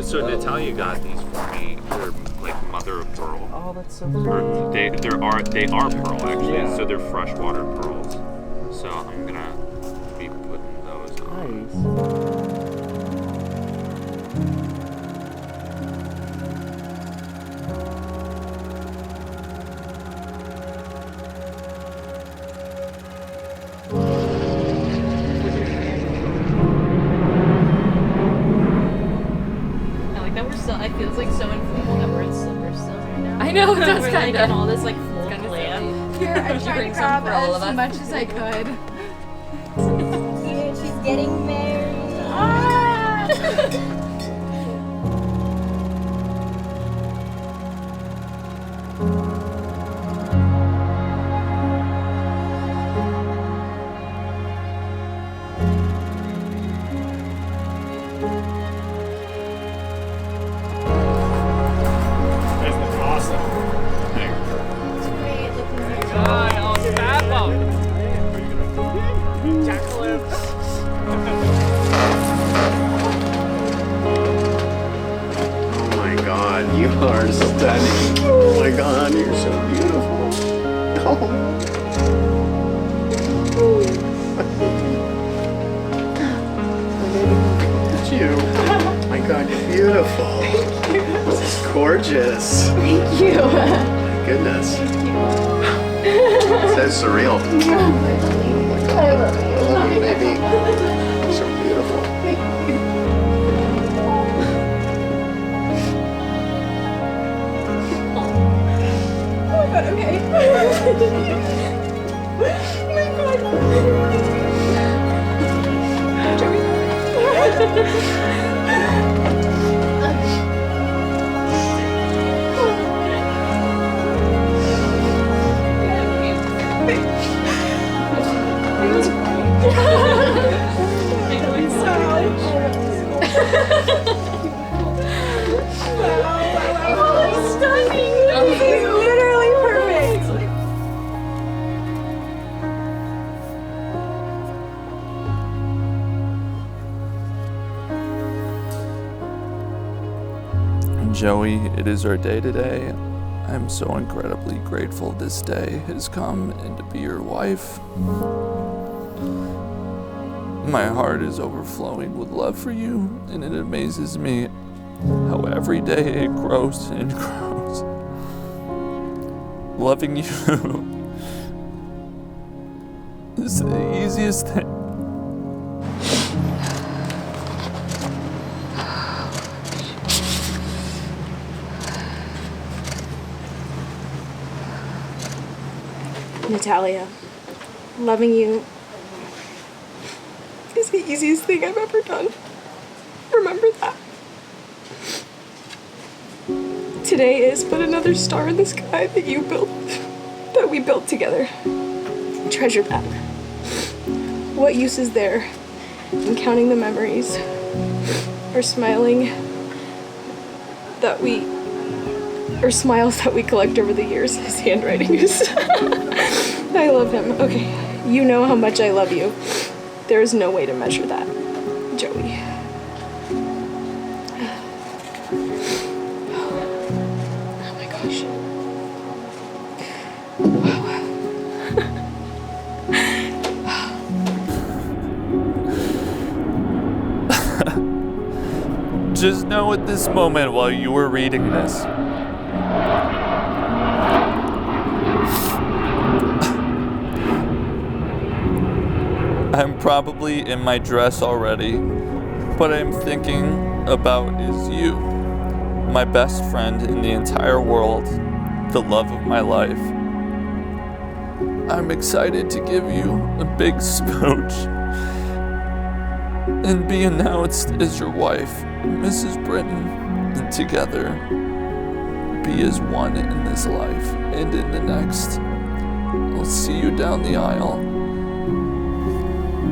So Natalia got these for me. They're like mother of pearl. Oh, that's so Or pretty. they are pearl actually. Yeah. So they're freshwater pearls. So I'm gonna be putting those on. Nice. I like that we're still. I feel like so informal that we're in Silver still right now. I know, it does we're like kinda. in all this like full kinda glam. Here, I She tried to brings grab some for all of as us. much as I could. Cute, she's getting married. That's awesome. It's great looking marriage. Oh my God, you are stunning. Oh my God, you're so beautiful. Look at you. Oh my God, you're beautiful. This is gorgeous. Thank you. My goodness. So surreal. Oh my God. I love you, baby. So beautiful. Literally perfect. Joey, it is our day today. I'm so incredibly grateful this day has come and to be your wife. My heart is overflowing with love for you, and it amazes me how every day it grows and grows. Loving you is the easiest thing. Natalia, loving you is the easiest thing I've ever done. Remember that. Today is but another star in the sky that you built, that we built together. Treasure that. What use is there in counting the memories or smiling that we, or smiles that we collect over the years? His handwriting is. I love him. Okay, you know how much I love you. There is no way to measure that, Joey. Oh my gosh. Just know at this moment while you were reading this, I'm probably in my dress already. What I'm thinking about is you, my best friend in the entire world, the love of my life. I'm excited to give you a big smooch and be announced as your wife, Mrs. Britton, and together be as one in this life and in the next. I'll see you down the aisle.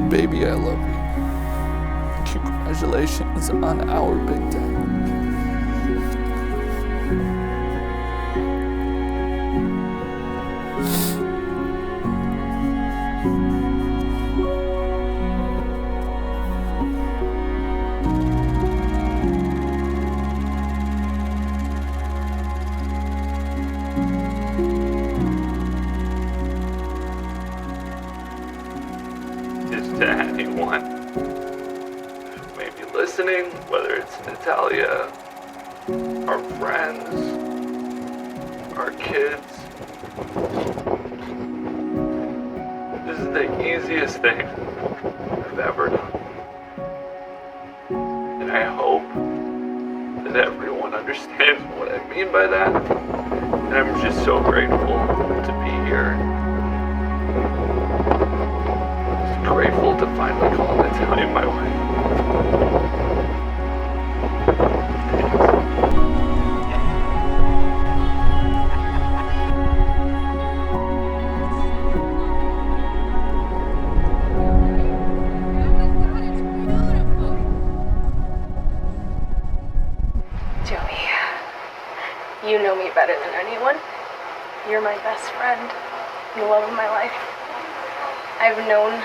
Baby, I love you. Congratulations on our big day. is to anyone who may be listening, whether it's Natalia, our friends, our kids. This is the easiest thing I've ever done. And I hope that everyone understands what I mean by that. And I'm just so grateful to be here. Just grateful to finally call Natalia my wife. Joey, you know me better than anyone. You're my best friend, the love of my life. I've known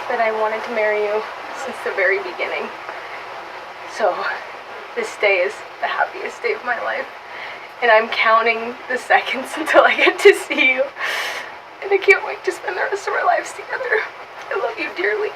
that I wanted to marry you since the very beginning. So, this day is the happiest day of my life. And I'm counting the seconds until I get to see you. And I can't wait to spend the rest of our lives together. I love you dearly.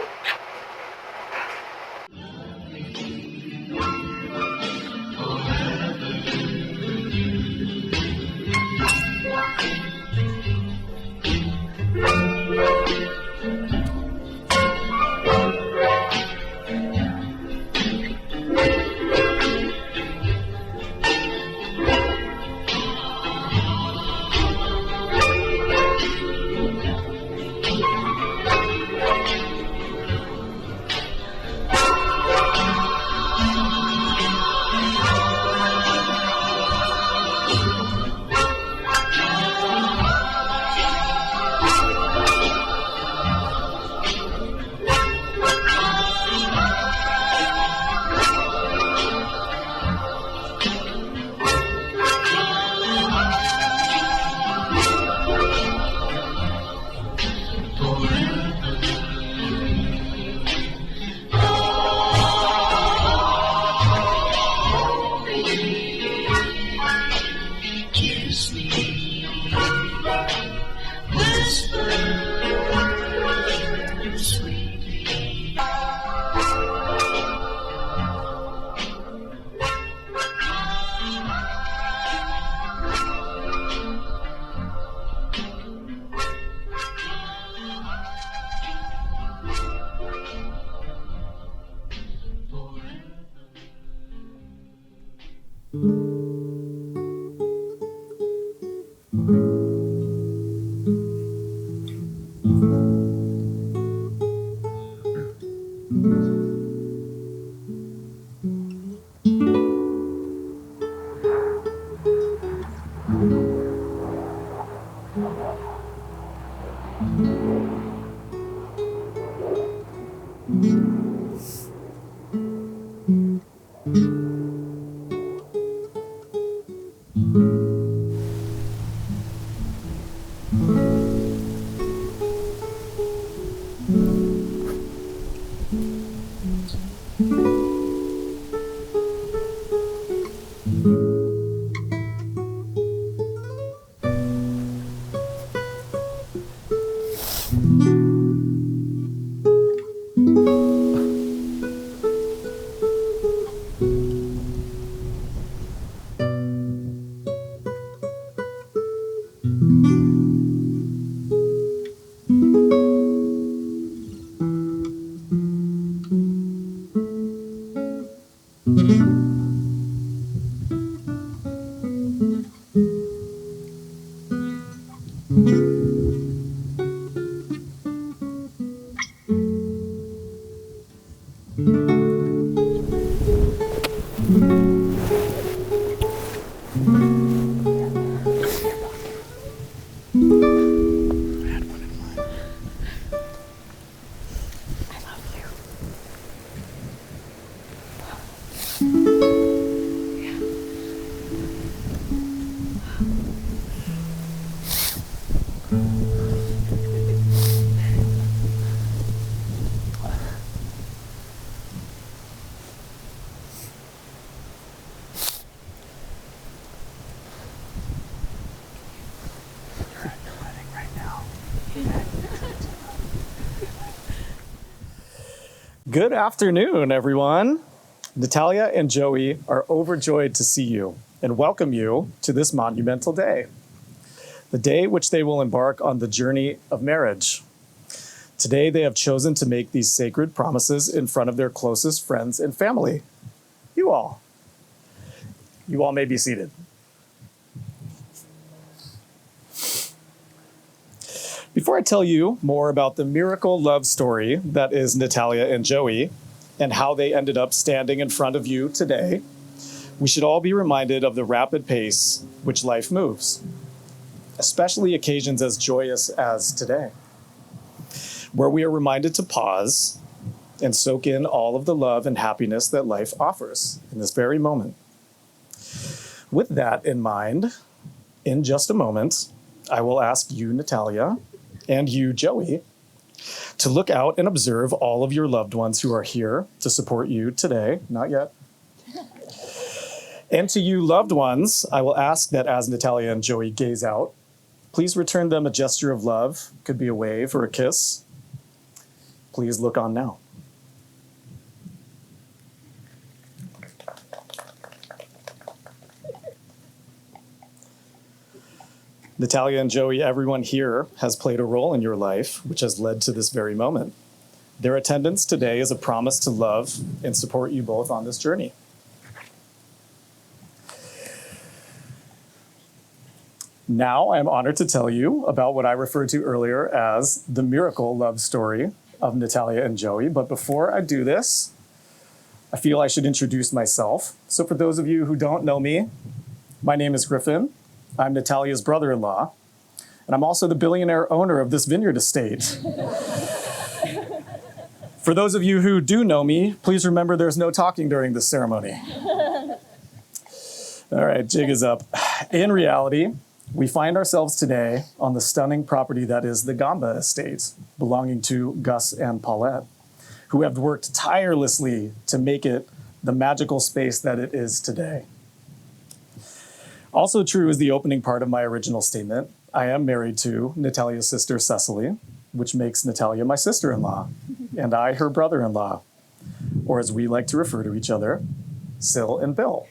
Good afternoon, everyone. Natalia and Joey are overjoyed to see you and welcome you to this monumental day, the day which they will embark on the journey of marriage. Today, they have chosen to make these sacred promises in front of their closest friends and family. You all. You all may be seated. Before I tell you more about the miracle love story that is Natalia and Joey and how they ended up standing in front of you today, we should all be reminded of the rapid pace which life moves, especially occasions as joyous as today, where we are reminded to pause and soak in all of the love and happiness that life offers in this very moment. With that in mind, in just a moment, I will ask you, Natalia, and you, Joey, to look out and observe all of your loved ones who are here to support you today. Not yet. And to you, loved ones, I will ask that as Natalia and Joey gaze out, please return them a gesture of love. Could be a wave or a kiss. Please look on now. Natalia and Joey, everyone here has played a role in your life, which has led to this very moment. Their attendance today is a promise to love and support you both on this journey. Now I am honored to tell you about what I referred to earlier as the miracle love story of Natalia and Joey. But before I do this, I feel I should introduce myself. So for those of you who don't know me, my name is Griffin. I'm Natalia's brother-in-law, and I'm also the billionaire owner of this vineyard estate. For those of you who do know me, please remember there's no talking during this ceremony. All right, jig is up. In reality, we find ourselves today on the stunning property that is the Gamba estate, belonging to Gus and Paulette, who have worked tirelessly to make it the magical space that it is today. Also true is the opening part of my original statement. I am married to Natalia's sister, Cecily, which makes Natalia my sister-in-law, and I her brother-in-law, or as we like to refer to each other, Sil and Bill.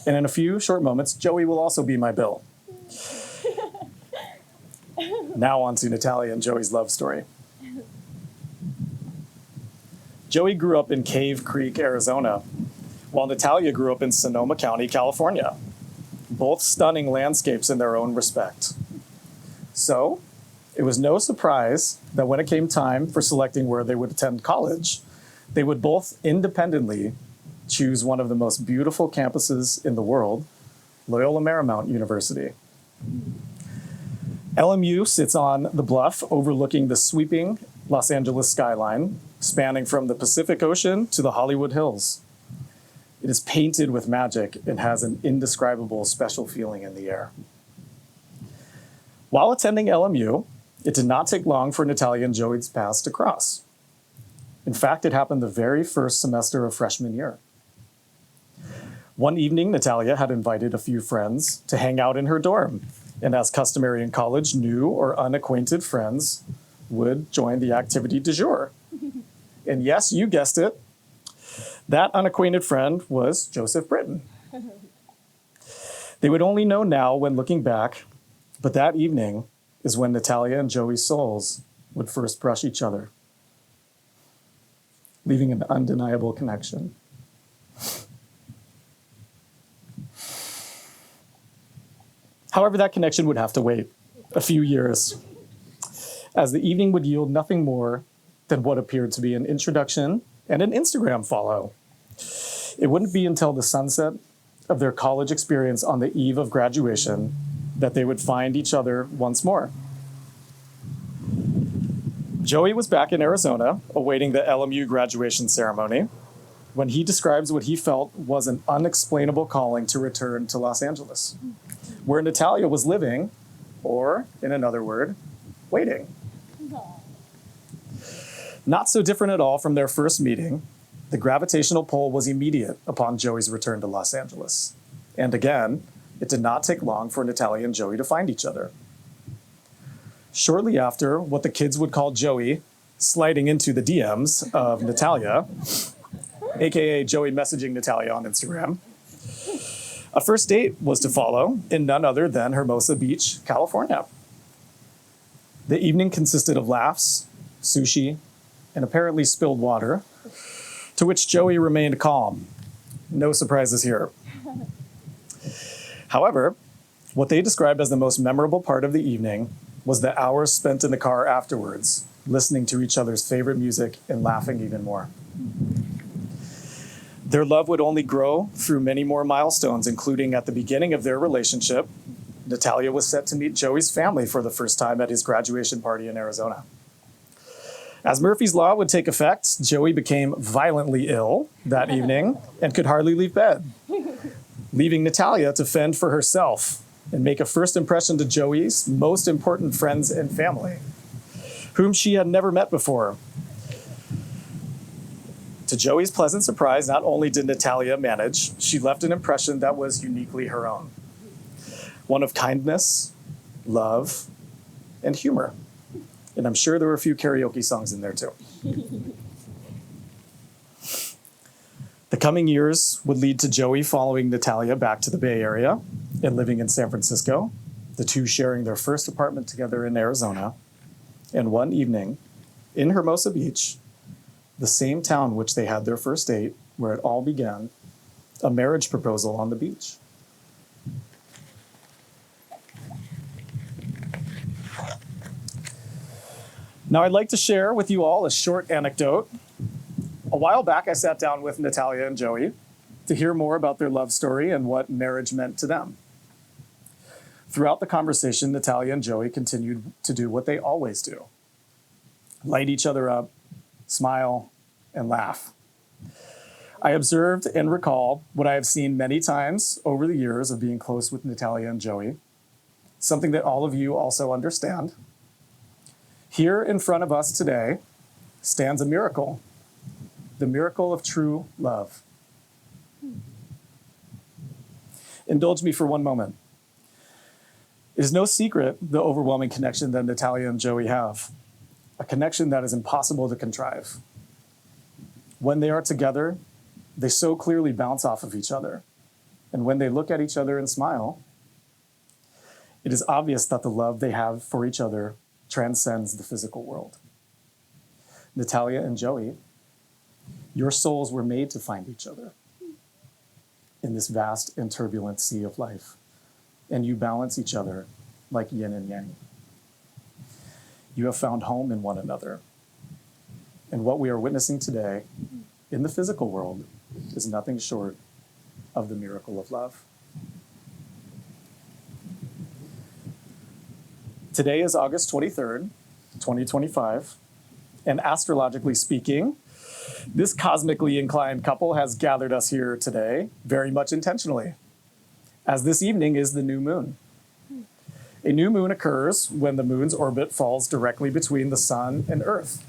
And in a few short moments, Joey will also be my Bill. Now on to Natalia and Joey's love story. Joey grew up in Cave Creek, Arizona, while Natalia grew up in Sonoma County, California. Both stunning landscapes in their own respect. So, it was no surprise that when it came time for selecting where they would attend college, they would both independently choose one of the most beautiful campuses in the world, Loyola Marymount University. LMU sits on the bluff overlooking the sweeping Los Angeles skyline, spanning from the Pacific Ocean to the Hollywood Hills. It is painted with magic and has an indescribable special feeling in the air. While attending LMU, it did not take long for Natalia and Joey's paths to cross. In fact, it happened the very first semester of freshman year. One evening, Natalia had invited a few friends to hang out in her dorm, and as customary in college, new or unacquainted friends would join the activity du jour. And yes, you guessed it, that unacquainted friend was Joseph Britton. They would only know now when looking back, but that evening is when Natalia and Joey's souls would first brush each other, leaving an undeniable connection. However, that connection would have to wait a few years, as the evening would yield nothing more than what appeared to be an introduction and an Instagram follow. It wouldn't be until the sunset of their college experience on the eve of graduation that they would find each other once more. Joey was back in Arizona, awaiting the LMU graduation ceremony, when he describes what he felt was an unexplainable calling to return to Los Angeles, where Natalia was living, or, in another word, waiting. Not so different at all from their first meeting, the gravitational pull was immediate upon Joey's return to Los Angeles. And again, it did not take long for Natalia and Joey to find each other. Shortly after, what the kids would call Joey sliding into the DMs of Natalia, aka Joey messaging Natalia on Instagram. A first date was to follow in none other than Hermosa Beach, California. The evening consisted of laughs, sushi, and apparently spilled water, to which Joey remained calm. No surprises here. However, what they described as the most memorable part of the evening was the hours spent in the car afterwards, listening to each other's favorite music and laughing even more. Their love would only grow through many more milestones, including at the beginning of their relationship, Natalia was set to meet Joey's family for the first time at his graduation party in Arizona. As Murphy's Law would take effect, Joey became violently ill that evening and could hardly leave bed, leaving Natalia to fend for herself and make a first impression to Joey's most important friends and family, whom she had never met before. To Joey's pleasant surprise, not only did Natalia manage, she left an impression that was uniquely her own. One of kindness, love, and humor. And I'm sure there were a few karaoke songs in there too. The coming years would lead to Joey following Natalia back to the Bay Area and living in San Francisco, the two sharing their first apartment together in Arizona. And one evening, in Hermosa Beach, the same town which they had their first date, where it all began, a marriage proposal on the beach. Now, I'd like to share with you all a short anecdote. A while back, I sat down with Natalia and Joey to hear more about their love story and what marriage meant to them. Throughout the conversation, Natalia and Joey continued to do what they always do: light each other up, smile, and laugh. I observed and recall what I have seen many times over the years of being close with Natalia and Joey, something that all of you also understand. Here in front of us today stands a miracle, the miracle of true love. Indulge me for one moment. It is no secret the overwhelming connection that Natalia and Joey have, a connection that is impossible to contrive. When they are together, they so clearly bounce off of each other. And when they look at each other and smile, it is obvious that the love they have for each other transcends the physical world. Natalia and Joey, your souls were made to find each other in this vast and turbulent sea of life, and you balance each other like yin and yang. You have found home in one another, and what we are witnessing today in the physical world is nothing short of the miracle of love. Today is August 23rd, 2025, and astrologically speaking, this cosmically inclined couple has gathered us here today very much intentionally, as this evening is the new moon. A new moon occurs when the moon's orbit falls directly between the sun and Earth,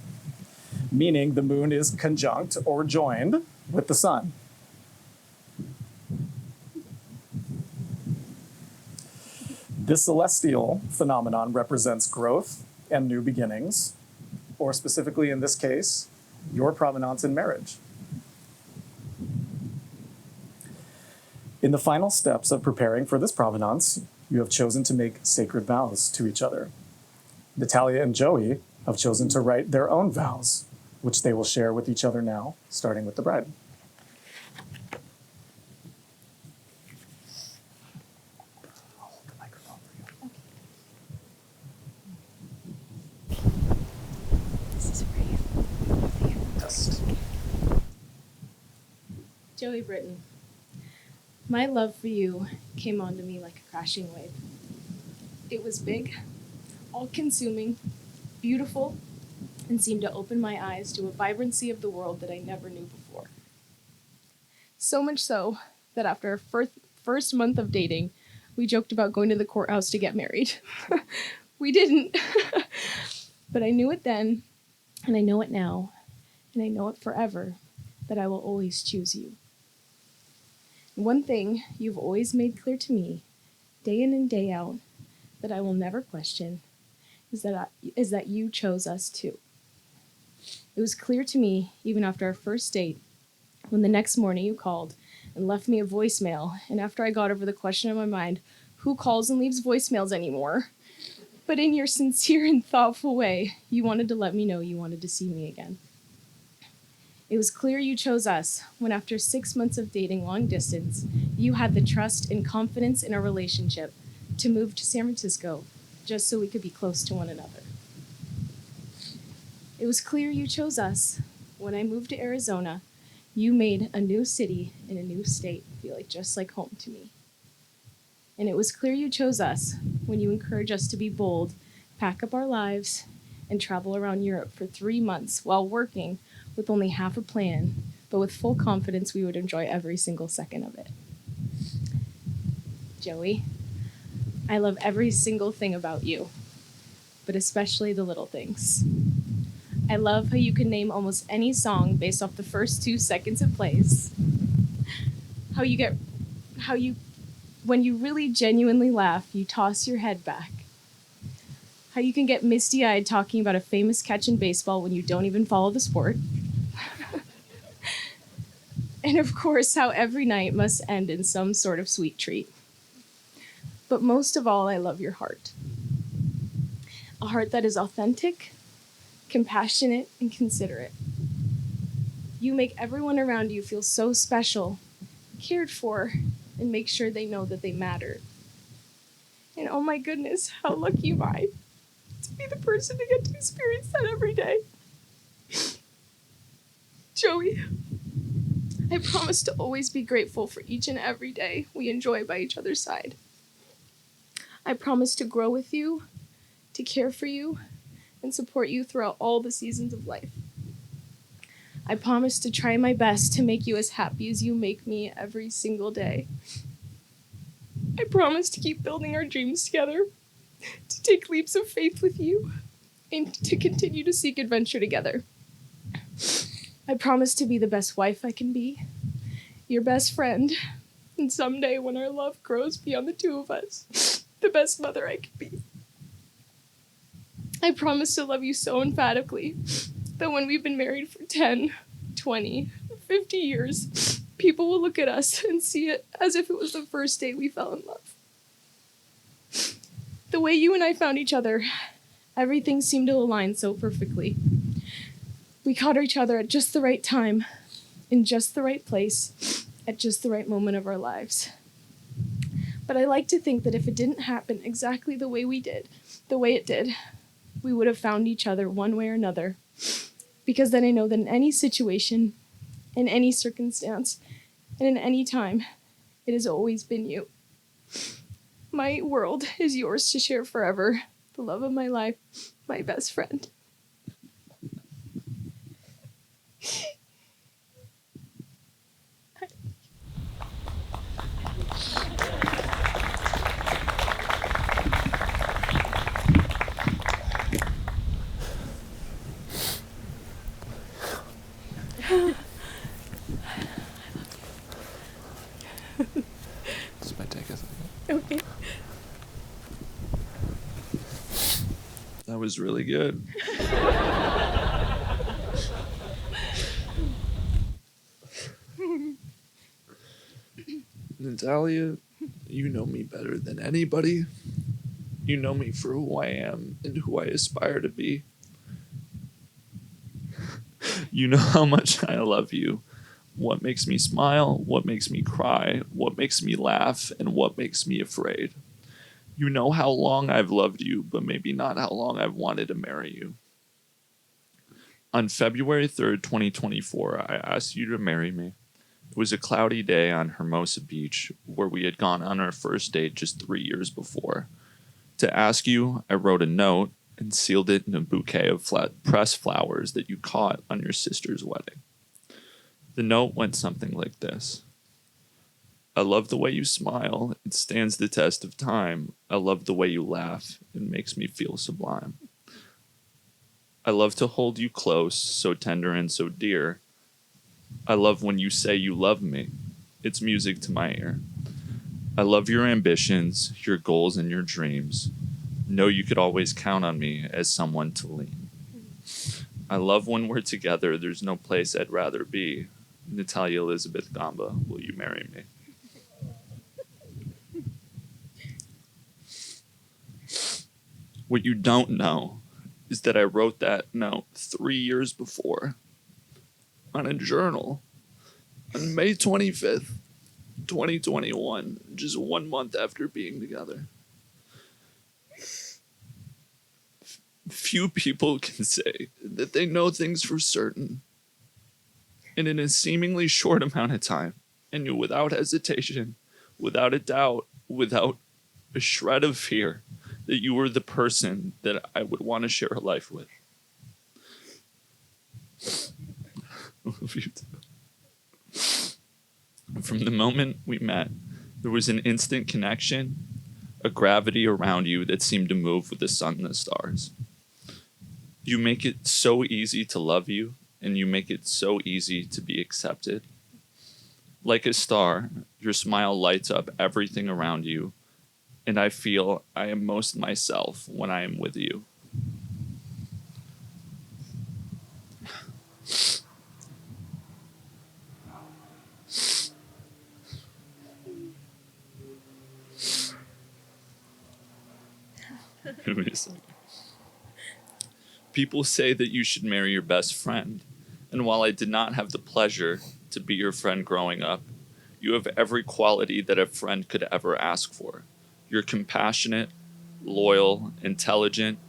meaning the moon is conjunct or joined with the sun. This celestial phenomenon represents growth and new beginnings, or specifically in this case, your provenance in marriage. In the final steps of preparing for this provenance, you have chosen to make sacred vows to each other. Natalia and Joey have chosen to write their own vows, which they will share with each other now, starting with the bride. Joey Britton, my love for you came onto me like a crashing wave. It was big, all-consuming, beautiful, and seemed to open my eyes to a vibrancy of the world that I never knew before. So much so that after our first month of dating, we joked about going to the courthouse to get married. We didn't. But I knew it then, and I know it now, and I know it forever, that I will always choose you. One thing you've always made clear to me, day in and day out, that I will never question, is that you chose us too. It was clear to me, even after our first date, when the next morning you called and left me a voicemail, and after I got over the question in my mind, who calls and leaves voicemails anymore? But in your sincere and thoughtful way, you wanted to let me know you wanted to see me again. It was clear you chose us when, after 6 months of dating long distance, you had the trust and confidence in our relationship to move to San Francisco just so we could be close to one another. It was clear you chose us when I moved to Arizona. You made a new city in a new state feel just like home to me. And it was clear you chose us when you encouraged us to be bold, pack up our lives, and travel around Europe for 3 months while working with only half a plan, but with full confidence we would enjoy every single second of it. Joey, I love every single thing about you, but especially the little things. I love how you can name almost any song based off the first 2 seconds it plays. When you really genuinely laugh, you toss your head back. How you can get misty-eyed talking about a famous catch in baseball when you don't even follow the sport. And of course, how every night must end in some sort of sweet treat. But most of all, I love your heart. A heart that is authentic, compassionate, and considerate. You make everyone around you feel so special, cared for, and make sure they know that they matter. And oh my goodness, how lucky am I to be the person to get to experience that every day. Joey, I promise to always be grateful for each and every day we enjoy by each other's side. I promise to grow with you, to care for you, and support you throughout all the seasons of life. I promise to try my best to make you as happy as you make me every single day. I promise to keep building our dreams together, to take leaps of faith with you, and to continue to seek adventure together. I promise to be the best wife I can be, your best friend, and someday when our love grows beyond the two of us, the best mother I can be. I promise to love you so emphatically that when we've been married for 10, 20, 50 years, people will look at us and see it as if it was the first day we fell in love. The way you and I found each other, everything seemed to align so perfectly. We caught each other at just the right time, in just the right place, at just the right moment of our lives. But I like to think that if it didn't happen exactly the way it did, we would have found each other one way or another. Because then I know that in any situation, in any circumstance, and in any time, it has always been you. My world is yours to share forever, the love of my life, my best friend. This might take a second. Okay. That was really good. Natalia, you know me better than anybody. You know me for who I am and who I aspire to be. You know how much I love you. What makes me smile, what makes me cry, what makes me laugh, and what makes me afraid. You know how long I've loved you, but maybe not how long I've wanted to marry you. On February 3rd, 2024, I asked you to marry me. It was a cloudy day on Hermosa Beach, where we had gone on our first date just 3 years before. To ask you, I wrote a note and sealed it in a bouquet of pressed flowers that you caught on your sister's wedding. The note went something like this. I love the way you smile. It stands the test of time. I love the way you laugh. It makes me feel sublime. I love to hold you close, so tender and so dear. I love when you say you love me. It's music to my ear. I love your ambitions, your goals, and your dreams. Know you could always count on me as someone to lean. I love when we're together. There's no place I'd rather be. Natalia Elizabeth Gamba, will you marry me? What you don't know is that I wrote that note 3 years before on a journal on May 25th, 2021, just 1 month after being together. Few people can say that they know things for certain. And in a seemingly short amount of time, and without hesitation, without a doubt, without a shred of fear, that you were the person that I would want to share a life with. I love you too. From the moment we met, there was an instant connection, a gravity around you that seemed to move with the sun and the stars. You make it so easy to love you, and you make it so easy to be accepted. Like a star, your smile lights up everything around you, and I feel I am most myself when I am with you. Give me a second. People say that you should marry your best friend, and while I did not have the pleasure to be your friend growing up, you have every quality that a friend could ever ask for. You're compassionate, loyal, intelligent,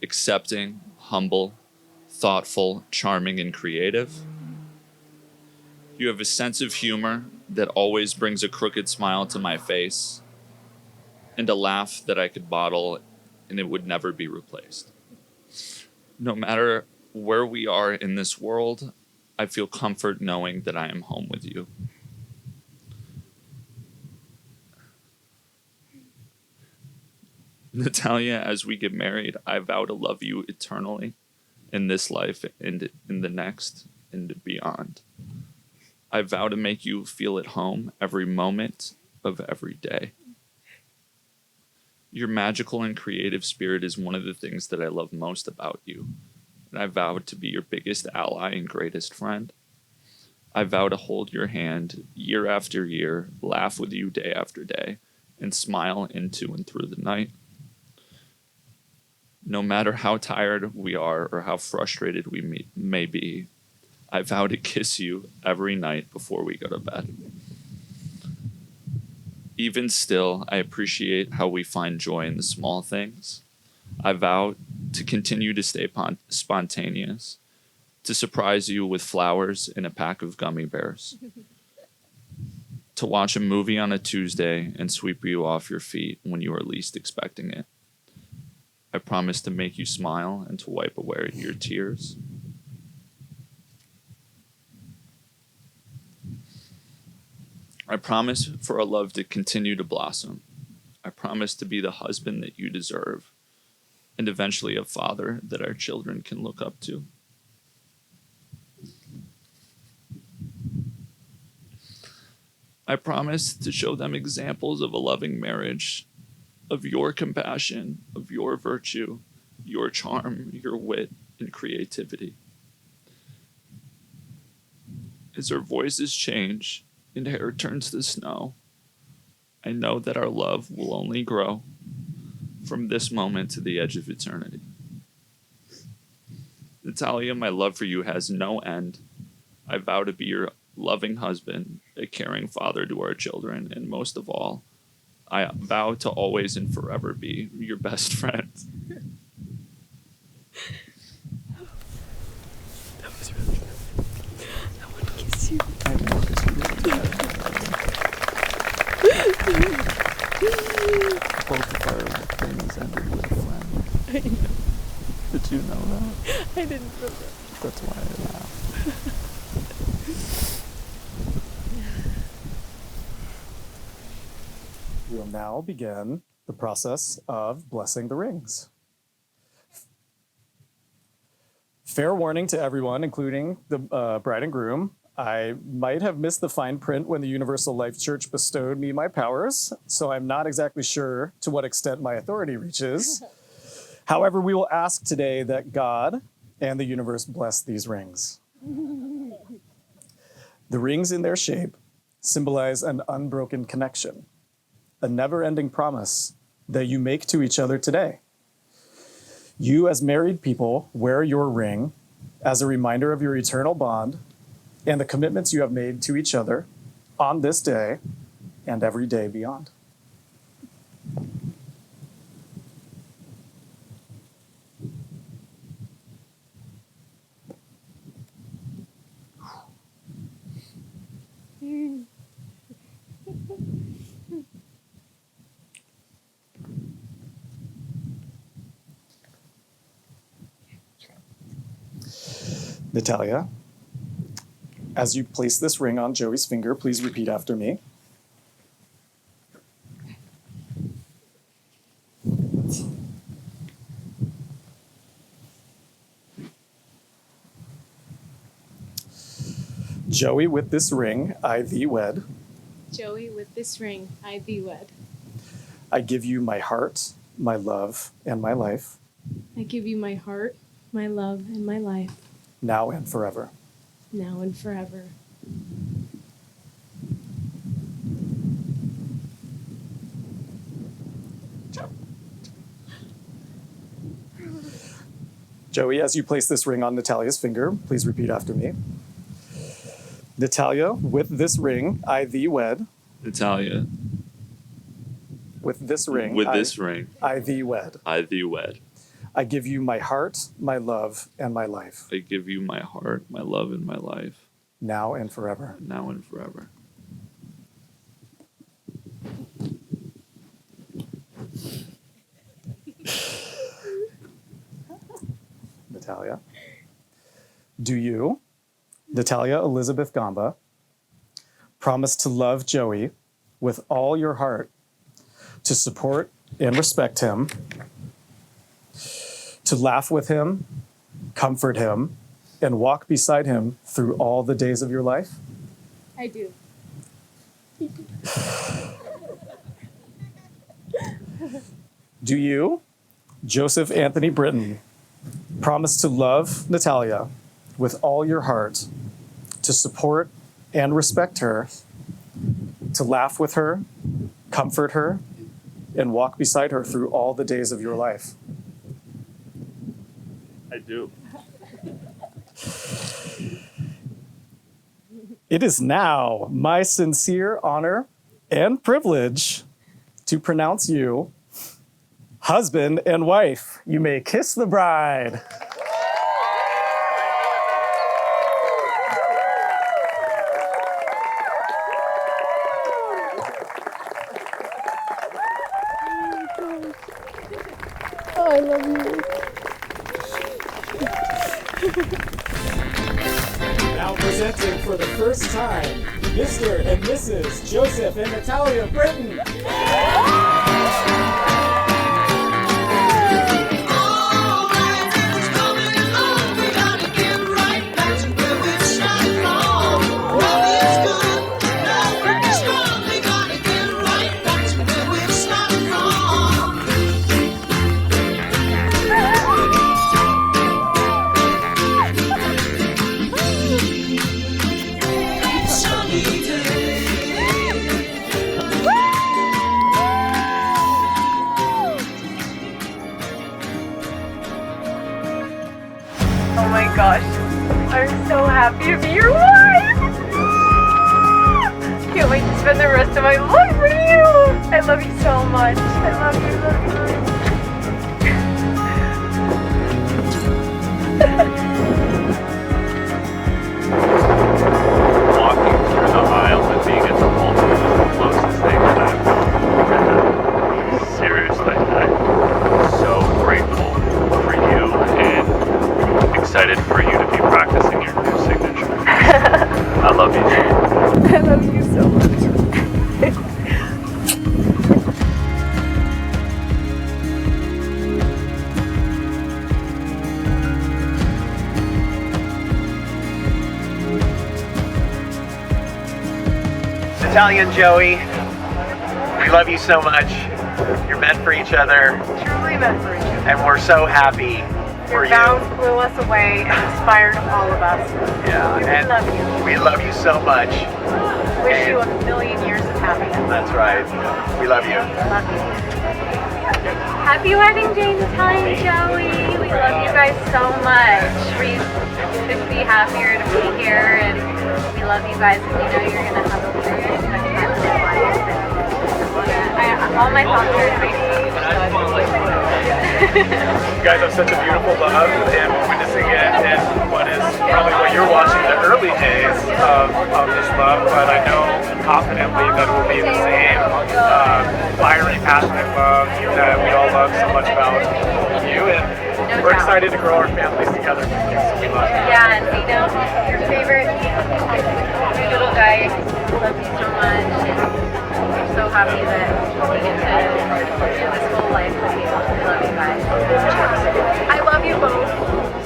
accepting, humble, thoughtful, charming, and creative. You have a sense of humor that always brings a crooked smile to my face, and a laugh that I could bottle and it would never be replaced. No matter where we are in this world, I feel comfort knowing that I am home with you. Natalia, as we get married, I vow to love you eternally in this life and in the next and beyond. I vow to make you feel at home every moment of every day. Your magical and creative spirit is one of the things that I love most about you, and I vow to be your biggest ally and greatest friend. I vow to hold your hand year after year, laugh with you day after day, and smile into and through the night. No matter how tired we are or how frustrated we may be, I vow to kiss you every night before we go to bed. Even still, I appreciate how we find joy in the small things. I vow to continue to stay spontaneous, to surprise you with flowers and a pack of gummy bears, to watch a movie on a Tuesday and sweep you off your feet when you are least expecting it. I promise to make you smile and to wipe away your tears. I promise for our love to continue to blossom. I promise to be the husband that you deserve, and eventually a father that our children can look up to. I promise to show them examples of a loving marriage, of your compassion, of your virtue, your charm, your wit, and creativity. As our voices change and hair turns to snow, I know that our love will only grow from this moment to the edge of eternity. Natalia, my love for you has no end. I vow to be your loving husband, a caring father to our children, and most of all, I vow to always and forever be your best friend. That was really good. I want to kiss you. I know, because you really bad. Both of our things ended with the end. I know. Did you know that? I didn't know that. That's why I laughed. We will now begin the process of blessing the rings. Fair warning to everyone, including the bride and groom. I might have missed the fine print when the Universal Life Church bestowed me my powers, so I'm not exactly sure to what extent my authority reaches. However, we will ask today that God and the universe bless these rings. The rings in their shape symbolize an unbroken connection, a never-ending promise that you make to each other today. You, as married people, wear your ring as a reminder of your eternal bond and the commitments you have made to each other on this day and every day beyond. Natalia, as you place this ring on Joey's finger, please repeat after me. Joey, with this ring, I thee wed. Joey, with this ring, I thee wed. I give you my heart, my love, and my life, I give you my heart, my love, and my life, now and forever. now and forever. Joey, as you place this ring on Natalia's finger, please repeat after me. Natalia, with this ring, I thee wed. Natalia, With this ring, with this ring, I thee wed. I thee wed. I give you my heart, my love, and my life, I give you my heart, my love, and my life, now and forever. now and forever. Natalia. Do you, Natalia Elizabeth Gamba, promise to love Joey with all your heart, to support and respect him, to laugh with him, comfort him, and walk beside him through all the days of your life? I do. Do you, Joseph Anthony Britton, promise to love Natalia with all your heart, to support and respect her, to laugh with her, comfort her, and walk beside her through all the days of your life? I do. It is now my sincere honor and privilege to pronounce you husband and wife. You may kiss the bride. Oh, I love you. Now presenting for the first time, Mr. and Mrs. Joseph and Natalia Britton. Oh my gosh, I'm so happy to be your wife! Can't wait to spend the rest of my life with you! I love you so much. I love you, love you, love you. Walking through the aisle and being at the altar is the closest thing that I've ever had. Seriously, I'm so grateful for you and excited for you to be practicing your new signature. I love you. I love you so much. Natalia and Joey, we love you so much. You're meant for each other, Truly meant for each other. and we're so happy for Your you. vows blew us away and inspired all of us. Yeah, We and love you. we love you so much. Wish you a million years of happiness. That's right. We love you. Love you. Happy wedding day, Natalia and Joey. We love you guys so much. We couldn't be happier to be here, and we love you guys. And we know you're gonna have a very special time in your life. All my thoughts are in my You guys have such a beautiful love, and we're witnessing it in what is probably what you're watching, the early days of this love, but I know confidently that it will be the same fiery, passionate love that we all love so much about you, and we're excited to grow our families together. So we love you. Yeah, and we know your favorite little guy. Love you so much. And we're so happy that we get to do this whole life with you. We love you guys. I love you both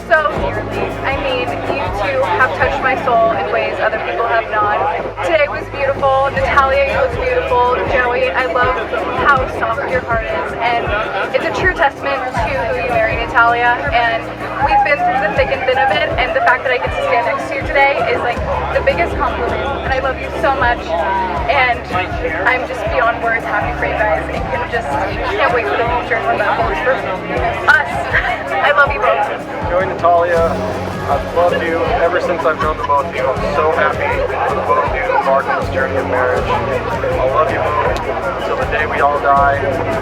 so dearly. I mean, you two have touched my soul in ways other people have not. Today was beautiful. Natalia, you look beautiful. Joey, I love how soft your heart is. And it's a true testament to who you marry, Natalia. And we've been through the thick and thin of it. And the fact that I get to stand next to you today is like the biggest compliment. And I love you so much. And I'm just beyond words happy for you guys. And can't wait for the future and what that holds for us. I love you both. Joey, Natalia, I've loved you ever since I've known the both of you. I'm so happy for the both of you to embark on this journey of marriage. I'll love you both until the day we all die.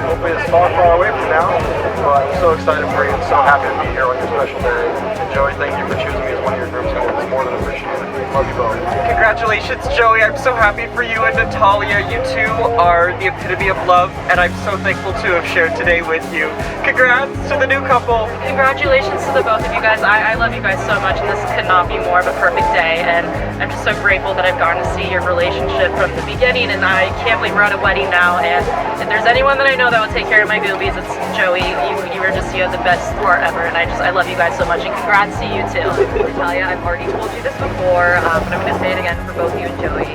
Hopefully it's far, far away from now, but I'm so excited for you and so happy to be here on your special day. And Joey, thank you for choosing me as one of your groomsmen. It's more than appreciated. Love you both. Congratulations, Joey. I'm so happy for you and Natalia. You two are the epitome of love, and I'm so thankful to have shared today with you. Congrats to the new couple. Congratulations to the both of you guys. I love you guys so much, and this could not be more of a perfect day. And I'm just so grateful that I've gotten to see your relationship from the beginning, and I can't believe we're at a wedding now. And if there's anyone that I know that will take care of my boobies, it's Joey. You have the best sport ever, and I love you guys so much. And congrats to you too. Natalia, I've already told you this before, but I'm going to say it again for both you and Joey.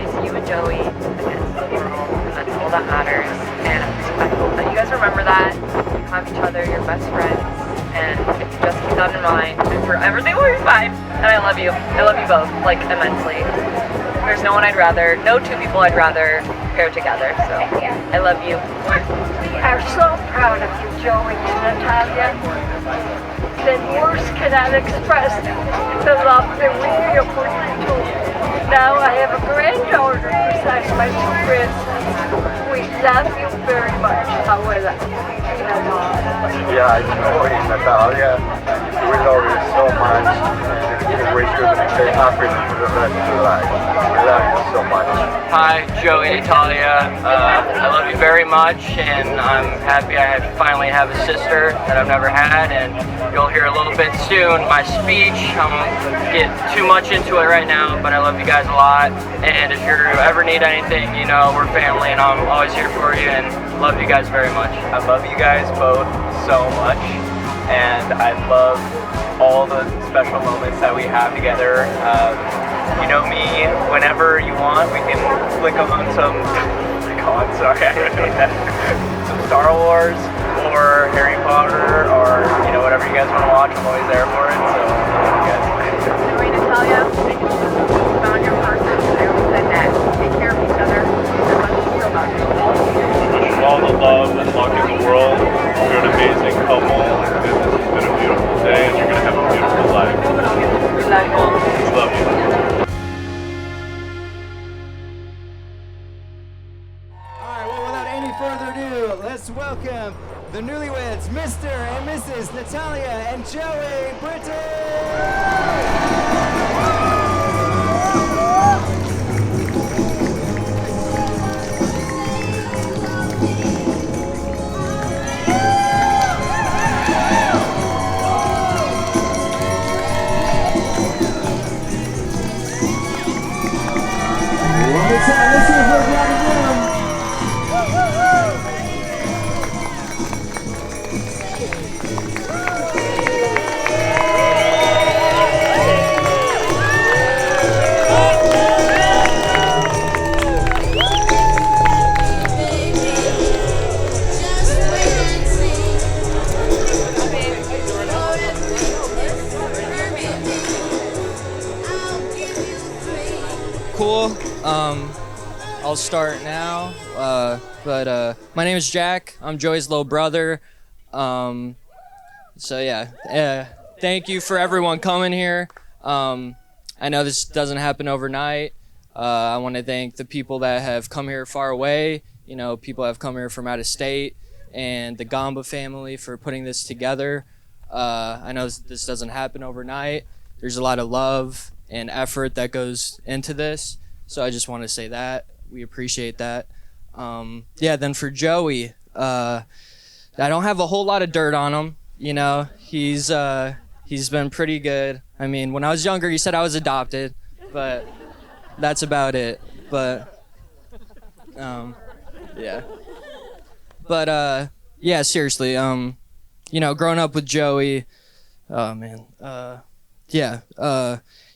It's you and Joey against the world, and that's all that matters. And I hope that you guys remember that. You have each other, you're best friends, and if you just keep that in mind, everything will be fine. And I love you. I love you both, like, immensely. There's no two people I'd rather pair together, so I love you. We are so proud of you, Joey and Natalia. That words cannot express the love that we feel for you two. Now I have a granddaughter besides my two grandsons. We love you very much, however. Yeah, Joey, Natalia, we love you so much. And we wish you the stay happy for the rest of your life. We love you so much. Hi, Joey, Natalia. I love you very much, and I'm happy I finally have a sister that I've never had, and you'll hear a little bit soon my speech. I won't get too much into it right now, but I love you guys a lot, and if you ever need anything, you know, we're family, and I'm always here for you, and love you guys very much. I love you guys both so much, and I love all the special moments that we have together. You know me, whenever you want, we can flick on some, some Star Wars or Harry Potter or, you know, whatever you guys want to watch, I'm always there for it, so I love you guys. Joey, Natalia, you found your person. I always said that. Take care of each other. I love you so much. Wish you all the love and luck in the world. You're an amazing couple, and this has been a beautiful day, and you're going to have a beautiful life. We love you. Alright, well, without any further ado, let's welcome the newlyweds, Mr. and Mrs. Natalia and Joey Britton! Let's see if we're glad again. cool. I'll start now. But my name is Jack. I'm Joey's little brother. So yeah, thank you for everyone coming here. I know this doesn't happen overnight. I want to thank the people that have come here far away. You know, people have come here from out of state, and the Gamba family for putting this together. I know this doesn't happen overnight. There's a lot of love and effort that goes into this. So I just want to say that. We appreciate that. Then for Joey, I don't have a whole lot of dirt on him. You know, he's been pretty good. I mean, when I was younger, he said I was adopted, but that's about it. But, yeah. But, yeah, seriously, you know, growing up with Joey, oh, man,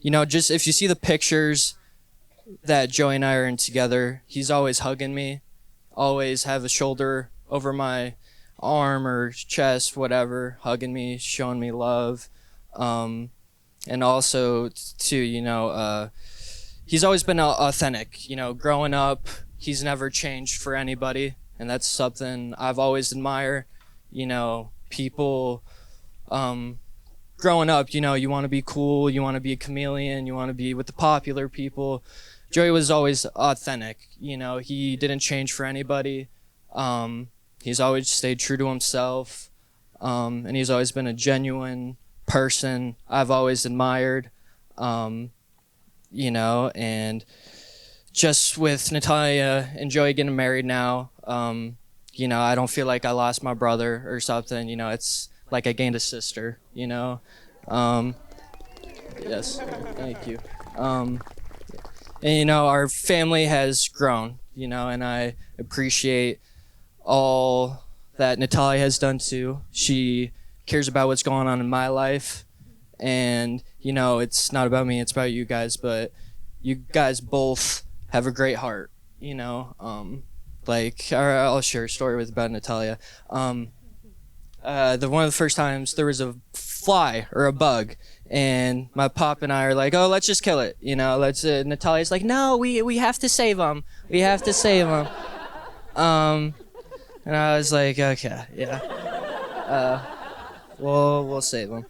you know, just if you see the pictures that Joey and I are in together, he's always hugging me, always have a shoulder over my arm or chest, whatever, hugging me, showing me love. And also, too, you know, he's always been authentic. You know, growing up, he's never changed for anybody, and that's something I've always admired. You know, people growing up, you know, you want to be cool, you want to be a chameleon, you want to be with the popular people. Joey was always authentic. You know, he didn't change for anybody. He's always stayed true to himself, and he's always been a genuine person I've always admired. You know, and just with Natalia and Joey getting married now, you know, I don't feel like I lost my brother or something. You know, it's like I gained a sister, you know. Yes, thank you. And, you know, our family has grown, you know, and I appreciate all that Natalia has done too. She cares about what's going on in my life. And, you know, it's not about me, it's about you guys, but you guys both have a great heart, you know. I'll share a story about Natalia. One of the first times there was a fly or a bug, and my pop and I are like, oh, let's just kill it, you know. Natalia's like, no, we have to save him. We have to save him. And I was like, okay, yeah. We'll save him.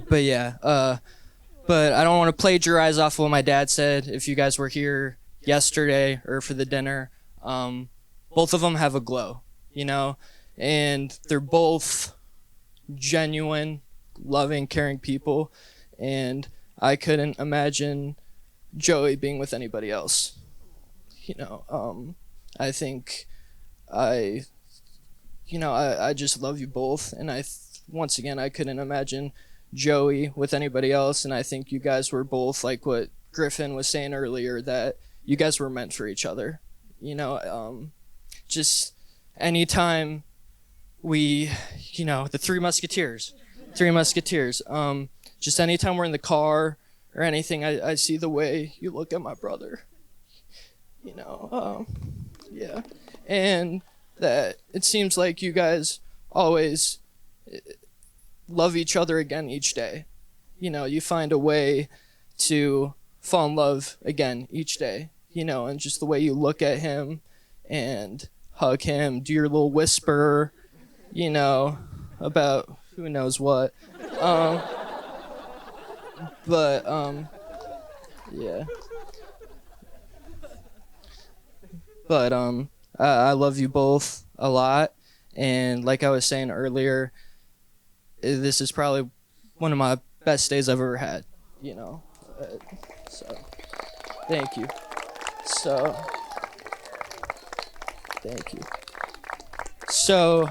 But yeah, but I don't want to plagiarize off what my dad said. If you guys were here yesterday or for the dinner, both of them have a glow, you know, and they're both genuine, loving, caring people, and I couldn't imagine Joey being with anybody else. You know, I think I just love you both, and once again, I couldn't imagine Joey with anybody else, and I think you guys were both, like what Griffin was saying earlier, that you guys were meant for each other. You know, just anytime we, you know, the Three Musketeers, just anytime we're in the car or anything, I see the way you look at my brother, you know, yeah, and that it seems like you guys always love each other again each day. You know, you find a way to fall in love again each day, you know, and just the way you look at him and hug him, do your little whisper, you know, about who knows what. Yeah. But I love you both a lot, and like I was saying earlier, this is probably one of my best days I've ever had, you know. So, thank you. Thank you. So,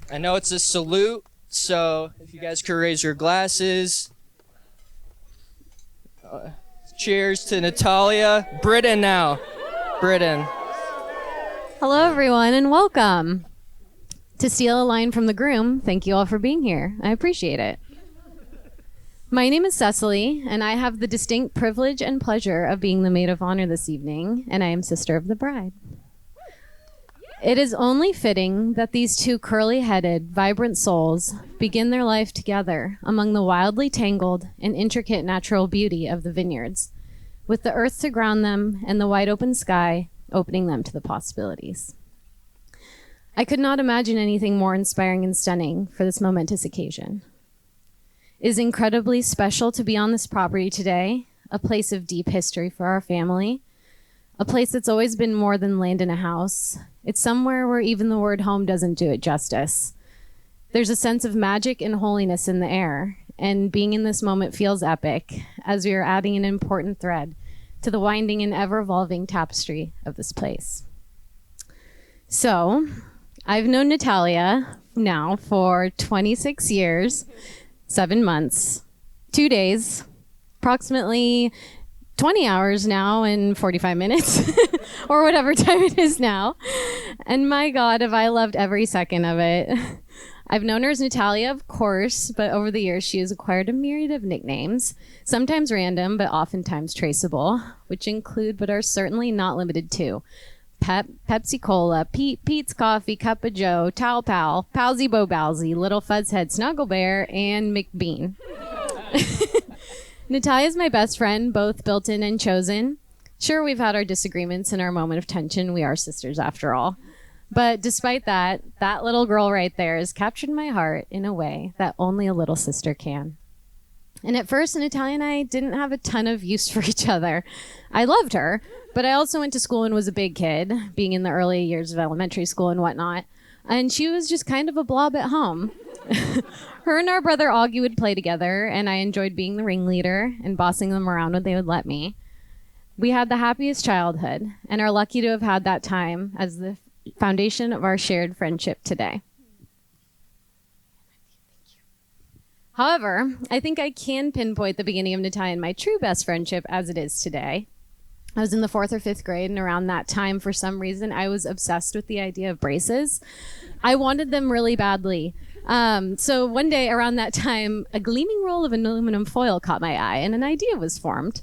I know it's a salute, so if you guys could raise your glasses. Cheers to Natalia. Britain now. Britain. Hello, everyone, and welcome. To steal a line from the groom, thank you all for being here. I appreciate it. My name is Cecily, and I have the distinct privilege and pleasure of being the maid of honor this evening, and I am sister of the bride. It is only fitting that these two curly-headed, vibrant souls begin their life together among the wildly tangled and intricate natural beauty of the vineyards, with the earth to ground them and the wide open sky opening them to the possibilities. I could not imagine anything more inspiring and stunning for this momentous occasion. It is incredibly special to be on this property today, a place of deep history for our family, a place that's always been more than land and a house. It's somewhere where even the word home doesn't do it justice. There's a sense of magic and holiness in the air, and being in this moment feels epic as we are adding an important thread to the winding and ever-evolving tapestry of this place. So, I've known Natalia now for 26 years, 7 months, 2 days, approximately 20 hours now and 45 minutes, or whatever time it is now. And my God, have I loved every second of it. I've known her as Natalia, of course, but over the years she has acquired a myriad of nicknames, sometimes random, but oftentimes traceable, which include but are certainly not limited to Pep, Pepsi Cola, Pete, Pete's Coffee, Cup of Joe, Towel Pal, Palsy Bo Bowsy, Little Fuzzhead, Snuggle Bear, and McBean. Natalia is my best friend, both built-in and chosen. Sure, we've had our disagreements and our moment of tension. We are sisters after all. But despite that, that little girl right there has captured my heart in a way that only a little sister can. And at first, Natalia and I didn't have a ton of use for each other. I loved her, but I also went to school and was a big kid, being in the early years of elementary school and whatnot. And she was just kind of a blob at home. Her and our brother Augie would play together, and I enjoyed being the ringleader and bossing them around when they would let me. We had the happiest childhood and are lucky to have had that time as the foundation of our shared friendship today. However, I think I can pinpoint the beginning of Natalia and my true best friendship as it is today. I was in the 4th or 5th grade, and around that time, for some reason, I was obsessed with the idea of braces. I wanted them really badly. So one day around that time, a gleaming roll of aluminum foil caught my eye, and an idea was formed.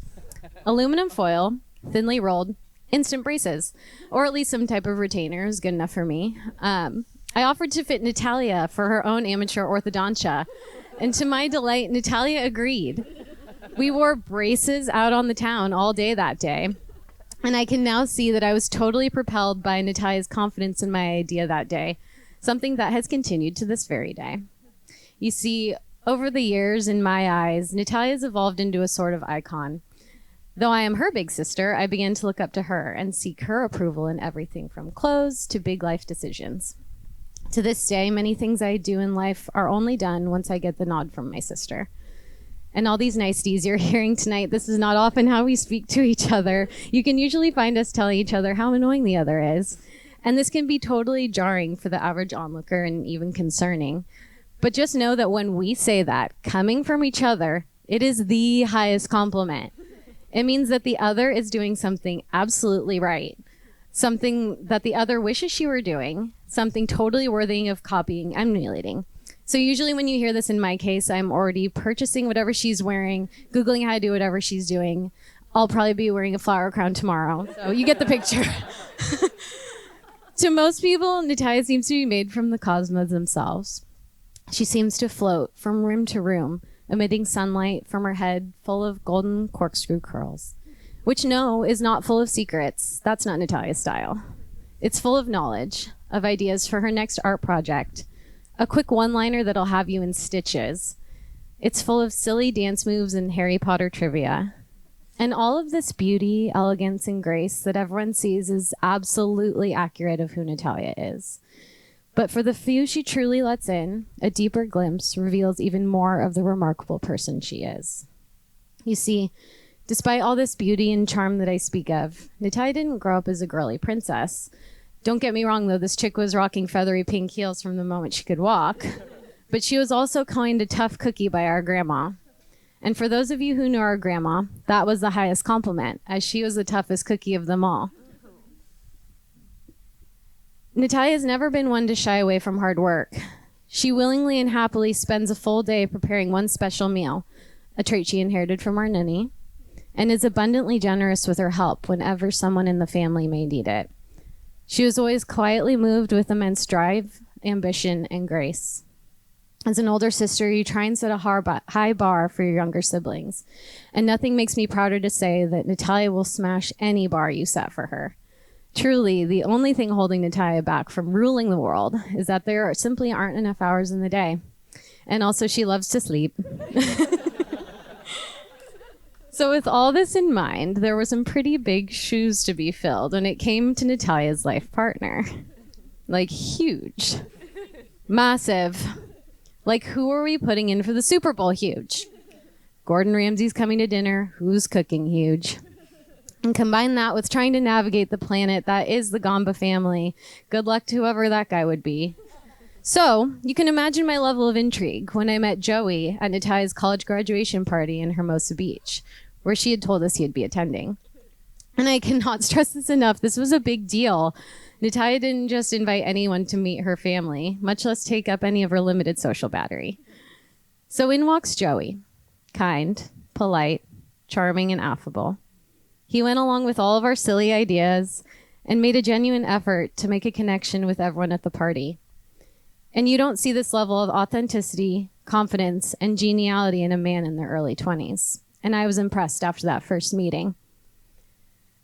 Aluminum foil, thinly rolled, instant braces, or at least some type of retainer is good enough for me. I offered to fit Natalia for her own amateur orthodontia, and to my delight, Natalia agreed. We wore braces out on the town all day that day, and I can now see that I was totally propelled by Natalia's confidence in my idea that day, something that has continued to this very day. You see, over the years, in my eyes, Natalia's evolved into a sort of icon. Though I am her big sister, I began to look up to her and seek her approval in everything from clothes to big life decisions. To this day, many things I do in life are only done once I get the nod from my sister. And all these niceties you're hearing tonight, this is not often how we speak to each other. You can usually find us telling each other how annoying the other is. And this can be totally jarring for the average onlooker and even concerning. But just know that when we say that, coming from each other, it is the highest compliment. It means that the other is doing something absolutely right, something that the other wishes she were doing, something totally worthy of copying and emulating. So usually when you hear this in my case, I'm already purchasing whatever she's wearing, Googling how to do whatever she's doing. I'll probably be wearing a flower crown tomorrow. So you get the picture. To most people, Natalia seems to be made from the cosmos themselves. She seems to float from room to room, emitting sunlight from her head full of golden corkscrew curls, which no, is not full of secrets. That's not Natalia's style. It's full of knowledge, of ideas for her next art project, a quick one-liner that'll have you in stitches. It's full of silly dance moves and Harry Potter trivia. And all of this beauty, elegance, and grace that everyone sees is absolutely accurate of who Natalia is. But for the few she truly lets in, a deeper glimpse reveals even more of the remarkable person she is. You see, despite all this beauty and charm that I speak of, Natalia didn't grow up as a girly princess. Don't get me wrong, though, this chick was rocking feathery pink heels from the moment she could walk. But she was also coined a tough cookie by our grandma. And for those of you who know our grandma, that was the highest compliment, as she was the toughest cookie of them all. Natalia has never been one to shy away from hard work. She willingly and happily spends a full day preparing one special meal, a trait she inherited from our nanny, and is abundantly generous with her help whenever someone in the family may need it. She was always quietly moved with immense drive, ambition, and grace. As an older sister, you try and set a high bar for your younger siblings. And nothing makes me prouder to say that Natalia will smash any bar you set for her. Truly, the only thing holding Natalia back from ruling the world is that there simply aren't enough hours in the day. And also, she loves to sleep. So with all this in mind, there were some pretty big shoes to be filled when it came to Natalia's life partner. Like, huge. Massive. Like, who are we putting in for the Super Bowl? Huge. Gordon Ramsay's coming to dinner. Who's cooking? Huge. And combine that with trying to navigate the planet that is the Gamba family. Good luck to whoever that guy would be. So, you can imagine my level of intrigue when I met Joey at Natalia's college graduation party in Hermosa Beach, where she had told us he'd be attending. And I cannot stress this enough. This was a big deal. Natalia didn't just invite anyone to meet her family, much less take up any of her limited social battery. So in walks Joey. Kind, polite, charming, and affable. He went along with all of our silly ideas and made a genuine effort to make a connection with everyone at the party. And you don't see this level of authenticity, confidence, and geniality in a man in their early 20s. And I was impressed after that first meeting.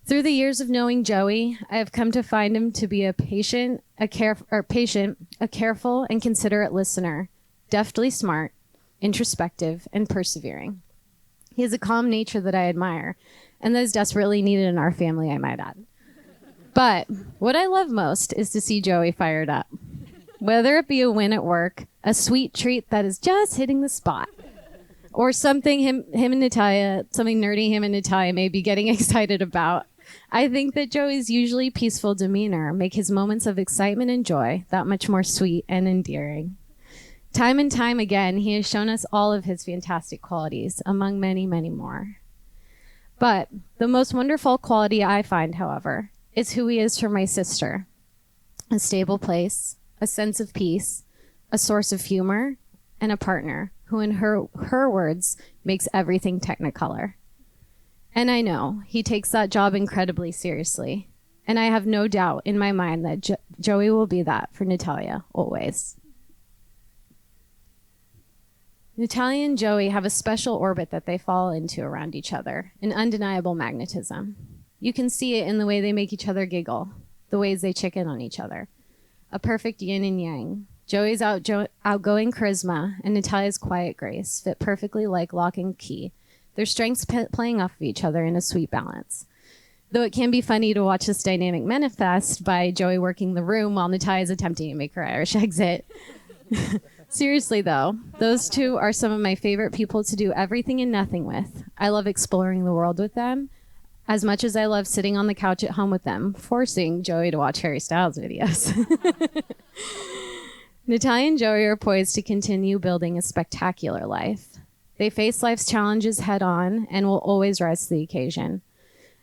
Through the years of knowing Joey, I have come to find him to be a careful and considerate listener, deftly smart, introspective, and persevering. He has a calm nature that I admire, and that is desperately needed in our family, I might add. But what I love most is to see Joey fired up. Whether it be a win at work, a sweet treat that is just hitting the spot, or something something nerdy him and Natalia may be getting excited about. I think that Joey's usually peaceful demeanor make his moments of excitement and joy that much more sweet and endearing. Time and time again, he has shown us all of his fantastic qualities, among many, many more. But the most wonderful quality I find, however, is who he is for my sister. A stable place, a sense of peace, a source of humor, and a partner who, in her words, makes everything technicolor. And I know he takes that job incredibly seriously. And I have no doubt in my mind that Joey will be that for Natalia, always. Natalia and Joey have a special orbit that they fall into around each other, an undeniable magnetism. You can see it in the way they make each other giggle, the ways they chicken on each other. A perfect yin and yang. Joey's outgoing charisma and Natalia's quiet grace fit perfectly like lock and key, their strengths playing off of each other in a sweet balance. Though it can be funny to watch this dynamic manifest by Joey working the room while Natalia's attempting to make her Irish exit. Seriously though, those two are some of my favorite people to do everything and nothing with. I love exploring the world with them as much as I love sitting on the couch at home with them, forcing Joey to watch Harry Styles videos. Natalia and Joey are poised to continue building a spectacular life. They face life's challenges head on and will always rise to the occasion.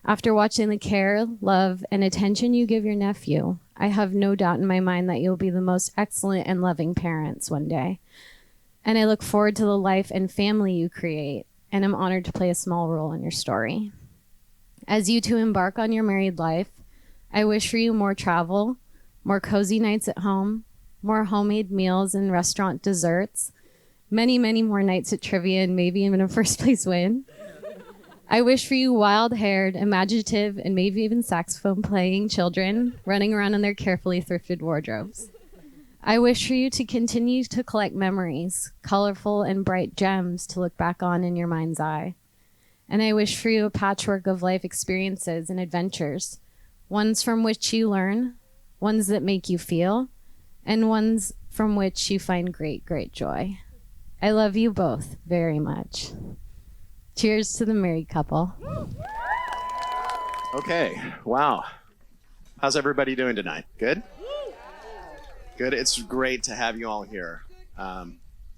After watching the care, love, and attention you give your nephew, I have no doubt in my mind that you'll be the most excellent and loving parents one day. And I look forward to the life and family you create, and am honored to play a small role in your story. As you two embark on your married life, I wish for you more travel, more cozy nights at home, more homemade meals and restaurant desserts, many, many more nights at trivia, and maybe even a first place win. I wish for you wild-haired, imaginative, and maybe even saxophone-playing children running around in their carefully thrifted wardrobes. I wish for you to continue to collect memories, colorful and bright gems to look back on in your mind's eye. And I wish for you a patchwork of life experiences and adventures, ones from which you learn, ones that make you feel, and ones from which you find great, great joy. I love you both very much. Cheers to the married couple. Okay, wow. How's everybody doing tonight? Good? Good. It's great to have you all here.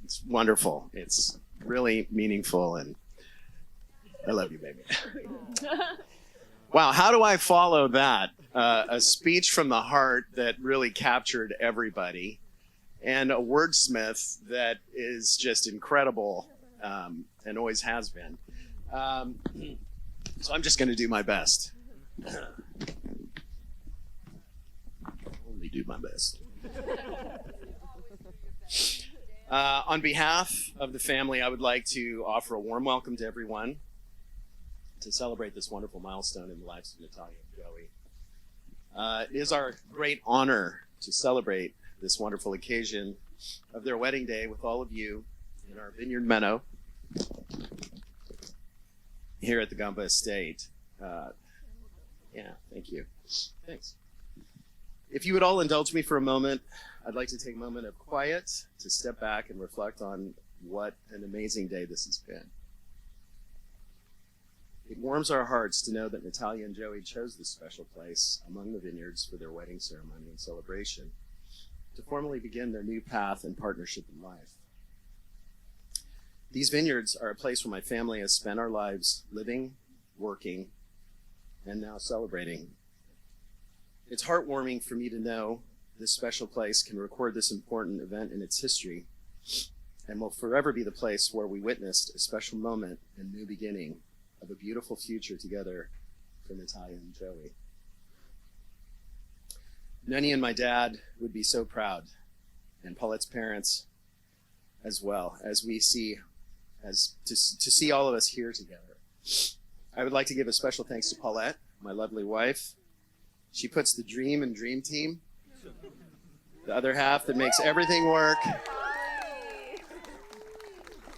It's wonderful. It's really meaningful, and I love you, baby. Wow, how do I follow that? A speech from the heart that really captured everybody, and a wordsmith that is just incredible, and always has been. So I'm just going to do my best. Only do my best. On behalf of the family, I would like to offer a warm welcome to everyone to celebrate this wonderful milestone in the lives of Natalia and Joey. It is our great honor to celebrate this wonderful occasion of their wedding day with all of you in our Vineyard Meadow here at the Gamba Estate. Thank you. Thanks. If you would all indulge me for a moment, I'd like to take a moment of quiet to step back and reflect on what an amazing day this has been. It warms our hearts to know that Natalia and Joey chose this special place among the vineyards for their wedding ceremony and celebration to formally begin their new path and partnership in life. These vineyards are a place where my family has spent our lives living, working, and now celebrating. It's heartwarming for me to know this special place can record this important event in its history and will forever be the place where we witnessed a special moment and new beginning of a beautiful future together for Natalia and Joey. Nani and my dad would be so proud, and Paulette's parents as well, to see all of us here together. I would like to give a special thanks to Paulette, my lovely wife. She puts the dream in Dream Team, the other half that makes everything work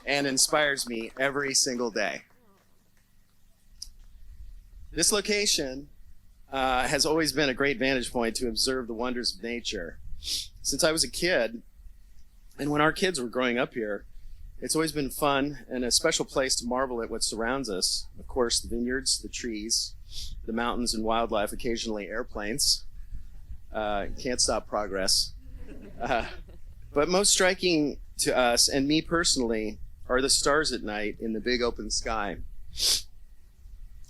and inspires me every single day. This location has always been a great vantage point to observe the wonders of nature. Since I was a kid, and when our kids were growing up here, it's always been fun and a special place to marvel at what surrounds us. Of course, the vineyards, the trees, the mountains and wildlife, occasionally airplanes. Can't stop progress. But most striking to us, and me personally, are the stars at night in the big open sky.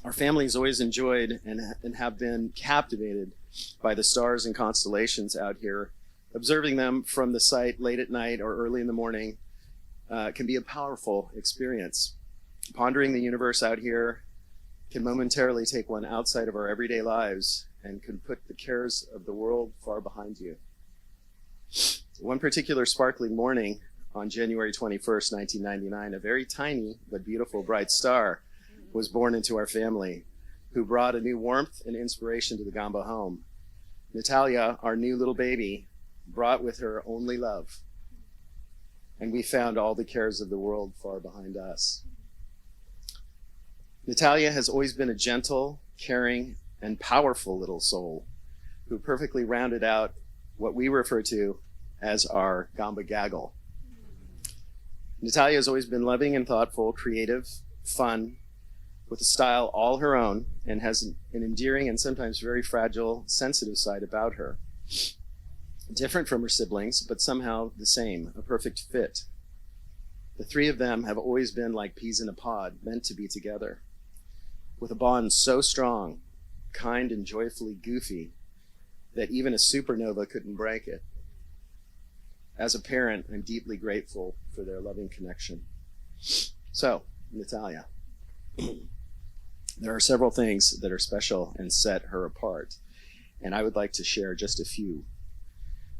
Our family has always enjoyed and have been captivated by the stars and constellations out here. Observing them from the site late at night or early in the morning can be a powerful experience. Pondering the universe out here can momentarily take one outside of our everyday lives and can put the cares of the world far behind you. One particular sparkling morning on January 21st, 1999, a very tiny but beautiful bright star was born into our family, who brought a new warmth and inspiration to the Gamba home. Natalia, our new little baby, brought with her only love, and we found all the cares of the world far behind us. Natalia has always been a gentle, caring, and powerful little soul who perfectly rounded out what we refer to as our Gamba gaggle. Natalia has always been loving and thoughtful, creative, fun, with a style all her own, and has an endearing and sometimes very fragile, sensitive side about her. Different from her siblings, but somehow the same, a perfect fit. The three of them have always been like peas in a pod, meant to be together, with a bond so strong, kind and joyfully goofy, that even a supernova couldn't break it. As a parent, I'm deeply grateful for their loving connection. So, Natalia, there are several things that are special and set her apart, and I would like to share just a few.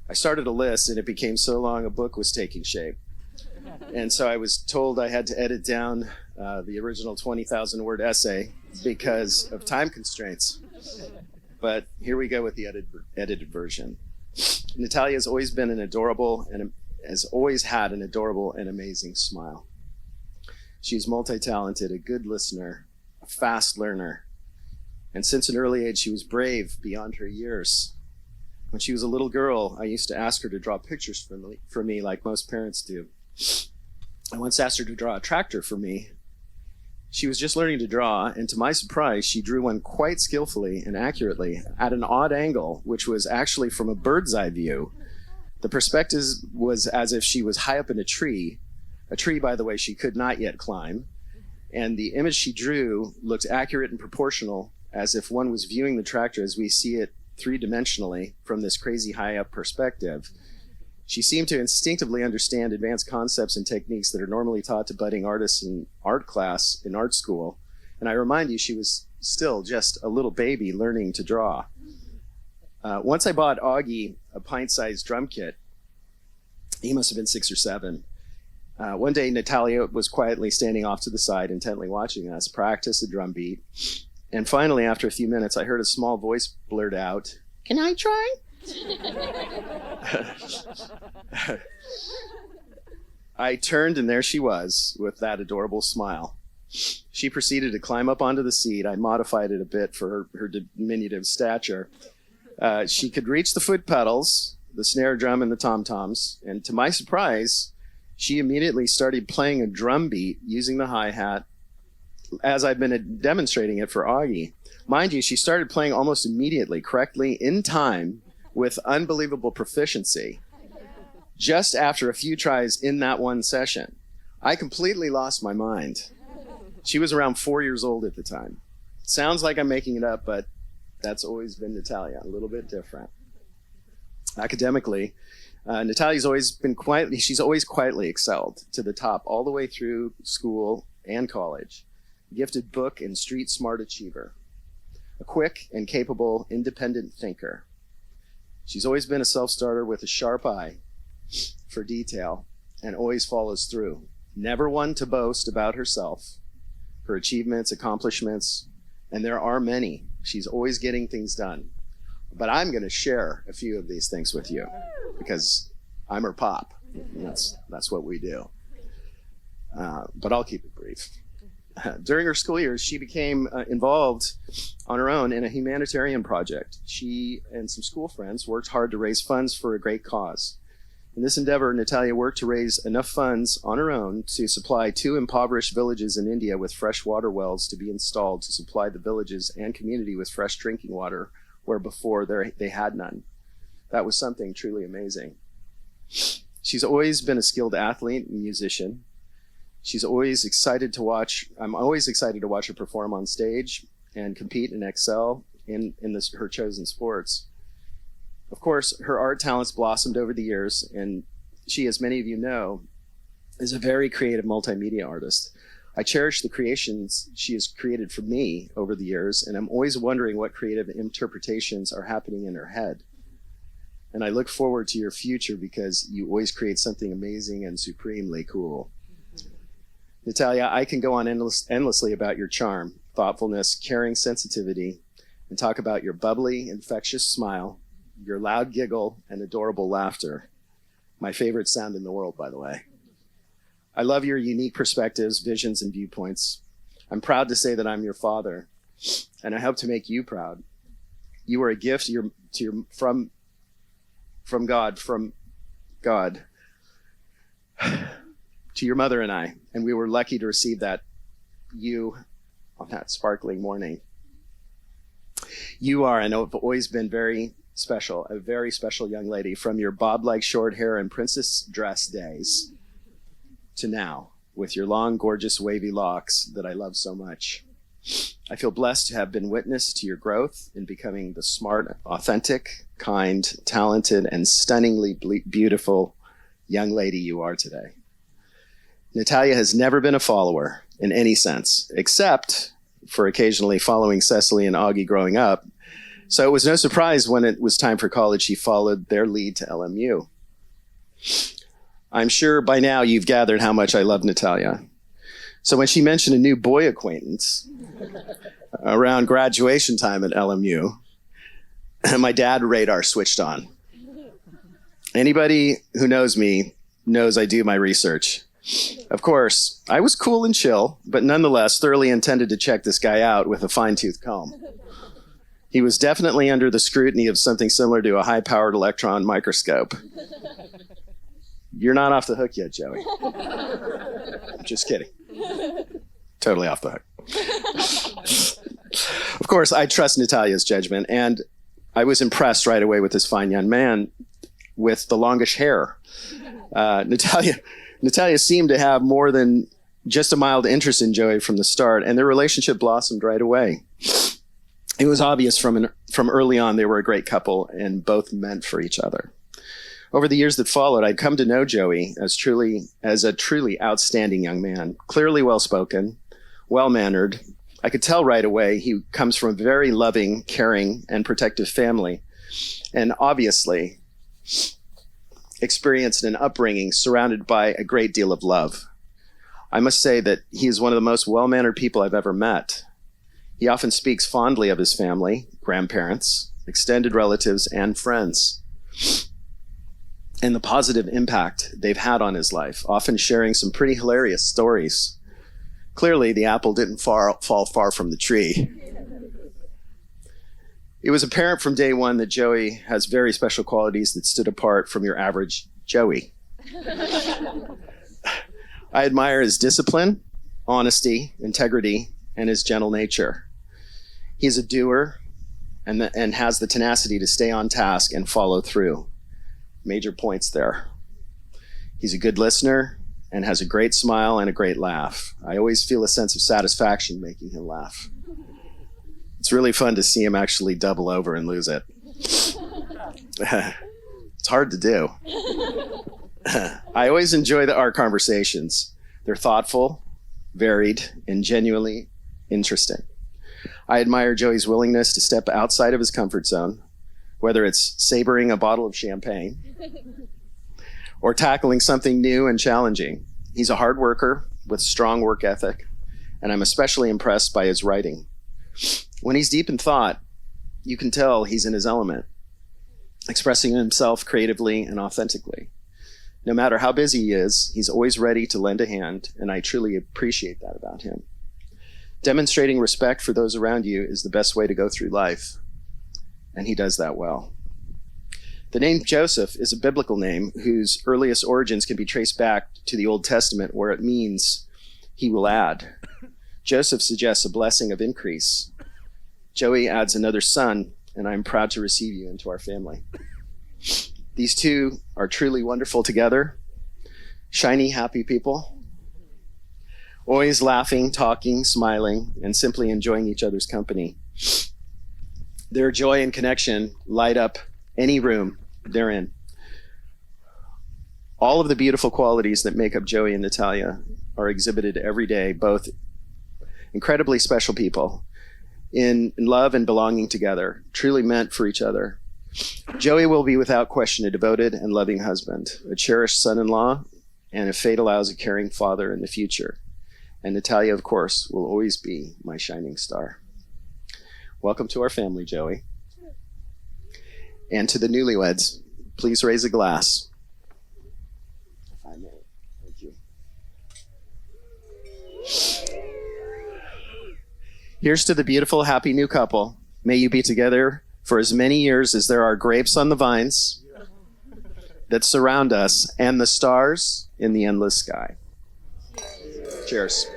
I started a list and it became so long a book was taking shape. And so I was told I had to edit down the original 20,000 word essay because of time constraints. But here we go with the edited version. Natalia has always been an adorable and has always had an adorable and amazing smile. She's multi-talented, a good listener, a fast learner. And since an early age, she was brave beyond her years. When she was a little girl, I used to ask her to draw pictures for me like most parents do. I once asked her to draw a tractor for me. She was just learning to draw, and to my surprise, she drew one quite skillfully and accurately at an odd angle, which was actually from a bird's eye view. The perspective was as if she was high up in a tree, by the way, she could not yet climb, and the image she drew looked accurate and proportional, as if one was viewing the tractor as we see it three-dimensionally from this crazy high-up perspective. She seemed to instinctively understand advanced concepts and techniques that are normally taught to budding artists in art class in art school. And I remind you, she was still just a little baby learning to draw. Once I bought Augie a pint-sized drum kit. He must have been 6 or 7. One day, Natalia was quietly standing off to the side, intently watching us practice a drum beat. And finally, after a few minutes, I heard a small voice blurt out, "Can I try?" I turned, and there she was, with that adorable smile. She proceeded to climb up onto the seat. I modified it a bit for her diminutive stature. She could reach the foot pedals, the snare drum, and the tom-toms. And to my surprise, she immediately started playing a drum beat using the hi-hat as I've been demonstrating it for Augie. Mind you, she started playing almost immediately, correctly, in time, with unbelievable proficiency, just after a few tries in that one session. I completely lost my mind. She was around 4 years old at the time. Sounds like I'm making it up, but that's always been Natalia, a little bit different. Academically, Natalia's always been she's always quietly excelled to the top all the way through school and college. Gifted book and street smart achiever. A quick and capable independent thinker. She's always been a self-starter with a sharp eye for detail and always follows through. Never one to boast about herself, her achievements, accomplishments, and there are many. She's always getting things done. But I'm going to share a few of these things with you because I'm her pop. And that's what we do. But I'll keep it brief. During her school years, she became involved on her own in a humanitarian project. She and some school friends worked hard to raise funds for a great cause. In this endeavor, Natalia worked to raise enough funds on her own to supply 2 impoverished villages in India with fresh water wells to be installed to supply the villages and community with fresh drinking water, where before they had none. That was something truly amazing. She's always been a skilled athlete and musician. I'm always excited to watch her perform on stage and compete and excel in her chosen sports. Of course, her art talents blossomed over the years, and she, as many of you know, is a very creative multimedia artist. I cherish the creations she has created for me over the years, and I'm always wondering what creative interpretations are happening in her head. And I look forward to your future because you always create something amazing and supremely cool. Natalia, I can go on endlessly about your charm, thoughtfulness, caring sensitivity, and talk about your bubbly, infectious smile, your loud giggle, and adorable laughter. My favorite sound in the world, by the way. I love your unique perspectives, visions, and viewpoints. I'm proud to say that I'm your father, and I hope to make you proud. You are a gift from God, to your mother and I, and we were lucky to receive you on that sparkling morning. You are, and have always been very special, a very special young lady, from your bob-like short hair and princess dress days to now, with your long, gorgeous, wavy locks that I love so much. I feel blessed to have been witness to your growth in becoming the smart, authentic, kind, talented, and stunningly beautiful young lady you are today. Natalia has never been a follower in any sense, except for occasionally following Cecily and Augie growing up. So it was no surprise when it was time for college, she followed their lead to LMU. I'm sure by now you've gathered how much I love Natalia. So when she mentioned a new boy acquaintance around graduation time at LMU, my dad radar switched on. Anybody who knows me knows I do my research. Of course, I was cool and chill, but nonetheless thoroughly intended to check this guy out with a fine-tooth comb. He was definitely under the scrutiny of something similar to a high-powered electron microscope. You're not off the hook yet, Joey. Just kidding. Totally off the hook. Of course, I trust Natalia's judgment, and I was impressed right away with this fine young man with the longish hair. Natalia seemed to have more than just a mild interest in Joey from the start, and their relationship blossomed right away. It was obvious from early on they were a great couple and both meant for each other. Over the years that followed, I'd come to know Joey as a truly outstanding young man, clearly well-spoken, well-mannered. I could tell right away he comes from a very loving, caring, and protective family. And obviously, experienced an upbringing surrounded by a great deal of love. I must say that he is one of the most well-mannered people I've ever met. He often speaks fondly of his family, grandparents, extended relatives, and friends, and the positive impact they've had on his life, often sharing some pretty hilarious stories. Clearly, the apple didn't fall far from the tree. It was apparent from day one that Joey has very special qualities that stood apart from your average Joey. I admire his discipline, honesty, integrity, and his gentle nature. He's a doer and has the tenacity to stay on task and follow through. Major points there. He's a good listener and has a great smile and a great laugh. I always feel a sense of satisfaction making him laugh. It's really fun to see him actually double over and lose it. It's hard to do. I always enjoy our conversations. They're thoughtful, varied, and genuinely interesting. I admire Joey's willingness to step outside of his comfort zone, whether it's savoring a bottle of champagne or tackling something new and challenging. He's a hard worker with strong work ethic, and I'm especially impressed by his writing. When he's deep in thought, you can tell he's in his element, expressing himself creatively and authentically. No matter how busy he is, he's always ready to lend a hand, and I truly appreciate that about him. Demonstrating respect for those around you is the best way to go through life, and he does that well. The name Joseph is a biblical name whose earliest origins can be traced back to the Old Testament, where it means he will add. Joseph suggests a blessing of increase. Joey adds another son, and I'm proud to receive you into our family. These two are truly wonderful together, shiny, happy people, always laughing, talking, smiling, and simply enjoying each other's company. Their joy and connection light up any room they're in. All of the beautiful qualities that make up Joey and Natalia are exhibited every day, both incredibly special people in love and belonging together, truly meant for each other. Joey will be without question a devoted and loving husband, a cherished son-in-law, and if fate allows, a caring father in the future. And Natalia, of course, will always be my shining star. Welcome to our family, Joey. And to the newlyweds, please raise a glass. If I may. Thank you. Here's to the beautiful, happy new couple. May you be together for as many years as there are grapes on the vines that surround us and the stars in the endless sky. Cheers.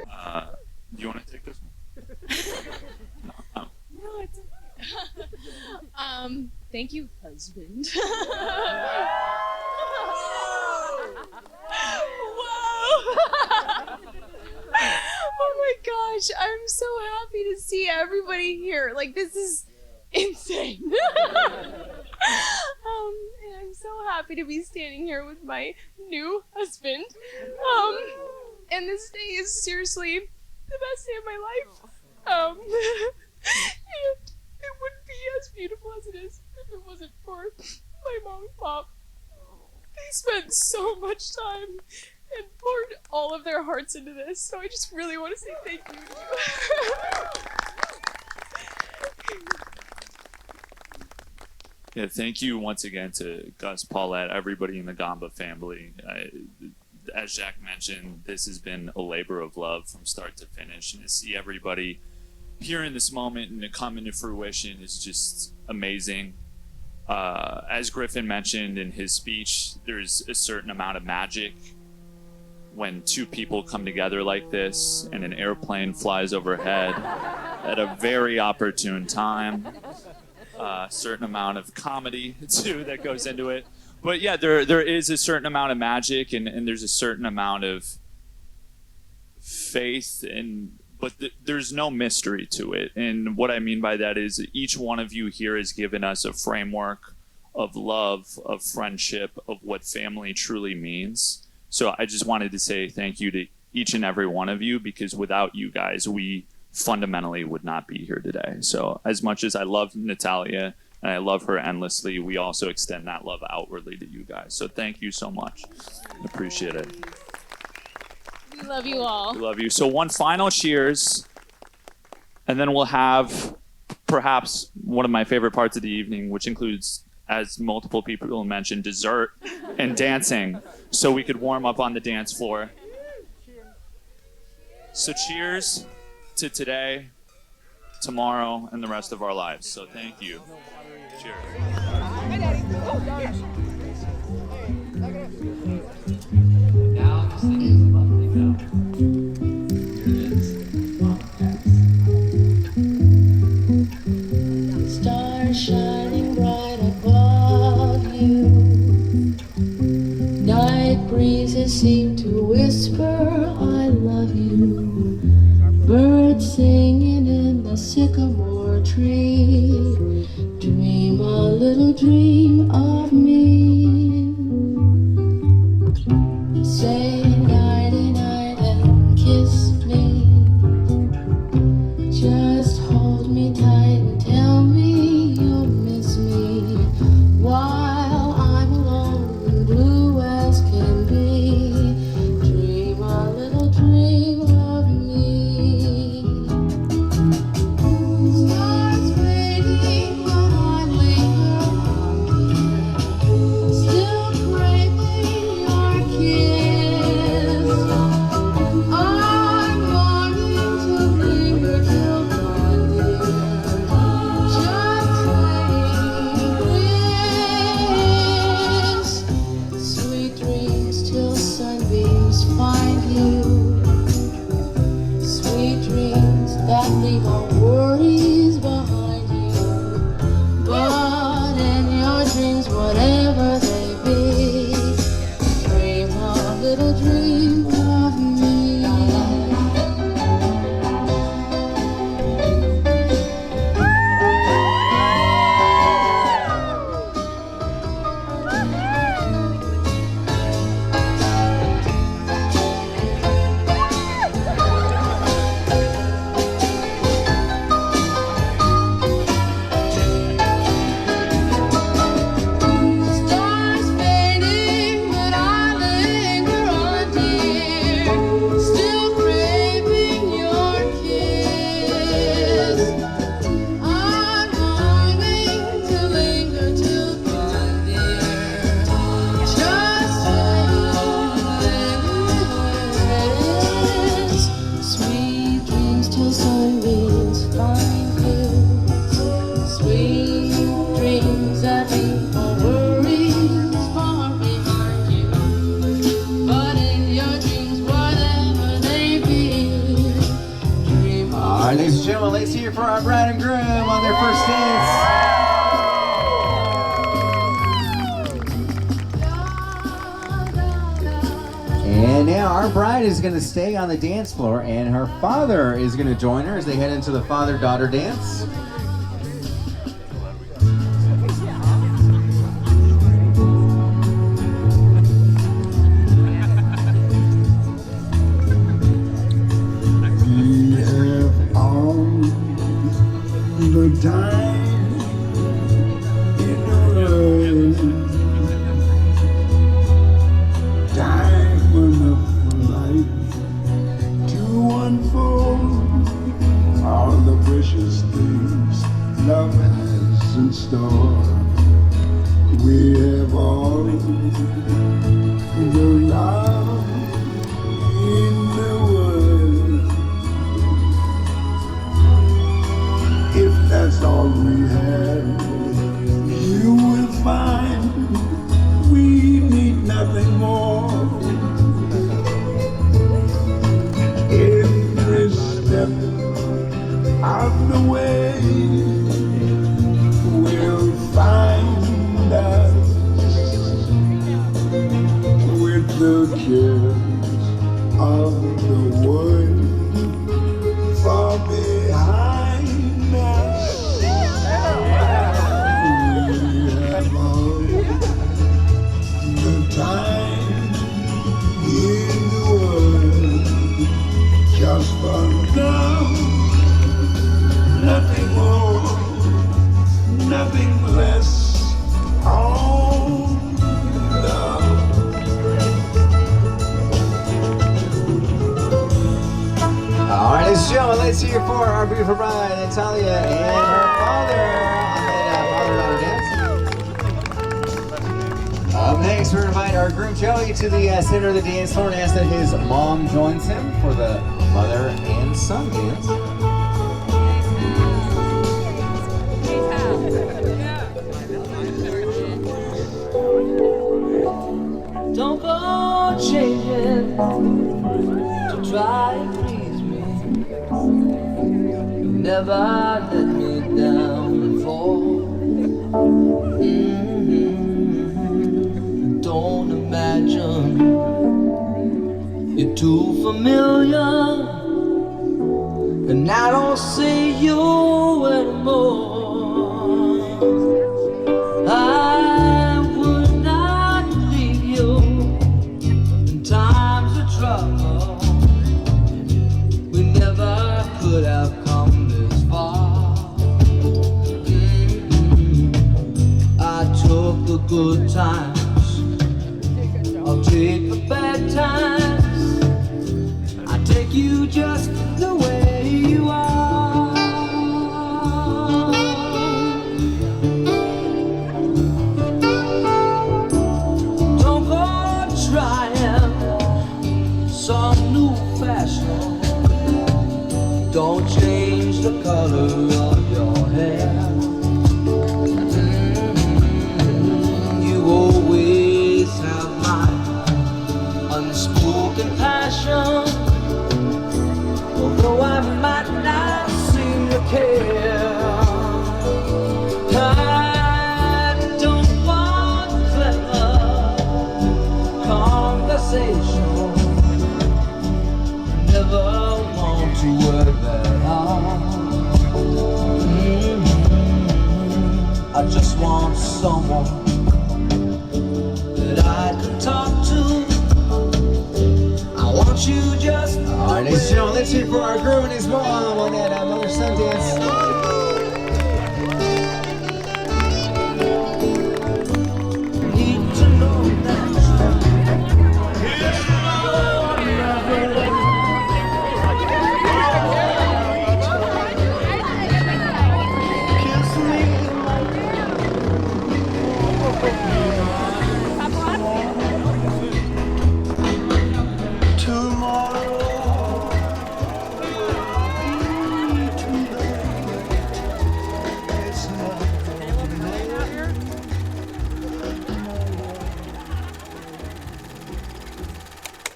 Do you want to take this one? No, it's thank you, husband. Oh my gosh, I'm so happy to see everybody here. Like, this is insane. And I'm so happy to be standing here with my new husband. And this day is seriously the best day of my life. And it wouldn't be as beautiful as it is if it wasn't for my mom and pop. They spent so much time and poured all of their hearts into this, so I just really want to say thank you to you. Yeah, thank you once again to Gus, Paulette, everybody in the Gamba family. As Jack mentioned, this has been a labor of love from start to finish, and to see everybody here in this moment and to come into fruition is just amazing. As Griffin mentioned in his speech, there's a certain amount of magic when two people come together like this and an airplane flies overhead at a very opportune time. A certain amount of comedy too that goes into it. But yeah, there is a certain amount of magic and there's a certain amount of faith, but there's no mystery to it. And what I mean by that is each one of you here has given us a framework of love, of friendship, of what family truly means. So I just wanted to say thank you to each and every one of you, because without you guys, we fundamentally would not be here today. So as much as I love Natalia and I love her endlessly. We also extend that love outwardly to you guys. So thank you so much. Appreciate it. We love you all. We love you. So one final cheers, and then we'll have perhaps one of my favorite parts of the evening, which includes, as multiple people mentioned, dessert and dancing, so we could warm up on the dance floor. So cheers to today, tomorrow, and the rest of our lives. So thank you. Cheers. Stars shining bright above you. Night breezes seem to whisper, I love you. Birds singing in the sycamore tree. Dream a little dream of me. Say nighty night and kiss me. Just hold me tight and tell me you'll miss me while I'm alone and blue as can be. Dream a little dream of me. Stars fading when I linger, still craving your kiss. I'm longing to linger till dawn, dear. Just saying this. Sweet dreams till sunbeams find you. Sweet dreams that leave all worries behind you. But in your dreams, whatever they be, dream a little dream of me. Stars fading, but I linger on, dear. Still craving your kiss. I'm longing to linger till dawn, dear. Just saying this. Sweet dreams till sunbeams find you. Sweet dreams that leave all worries far behind you. But in your dreams, whatever they be, dream All right, ladies and gentlemen, let's hear for our bride and groom on their first dance. And now our bride is going to stay on the dance floor, and her father is going to join her as they head into the father-daughter dance. We have all the time in the world. Time enough for life to unfold all the precious things love has in store. We have all the love in the world. If that's all we have, you will find we need nothing more. Every step of the way will find us with the cares of the world far behind us. We have all the time in the world just for love, nothing more, nothing nothing less. Oh, no. All right, ladies and gentlemen, let's hear for our beautiful bride, Natalia, and her father. Up next, we're going to invite our groom Joey to the center of the dance floor and ask that his mom joins him for the mother and son dance. Don't go changing to try and please me. You never let me down before. Don't imagine you're too familiar, and I don't see you anymore. I would not leave you in times of trouble. We never could have come this far. I took the good times, I'll take the bad times. I take you just the way you are. Don't go trying some new fashion. Don't change the color of your hair. You always have my unspoken passion. Although I might not seem to care, I don't want clever conversation. Never want to work that hard. I just want someone that I can talk to. I want you just. All right, ladies and gentlemen, let's hear for our groom and his mom on that mother-son dance. Need to know that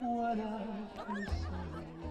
What I can say.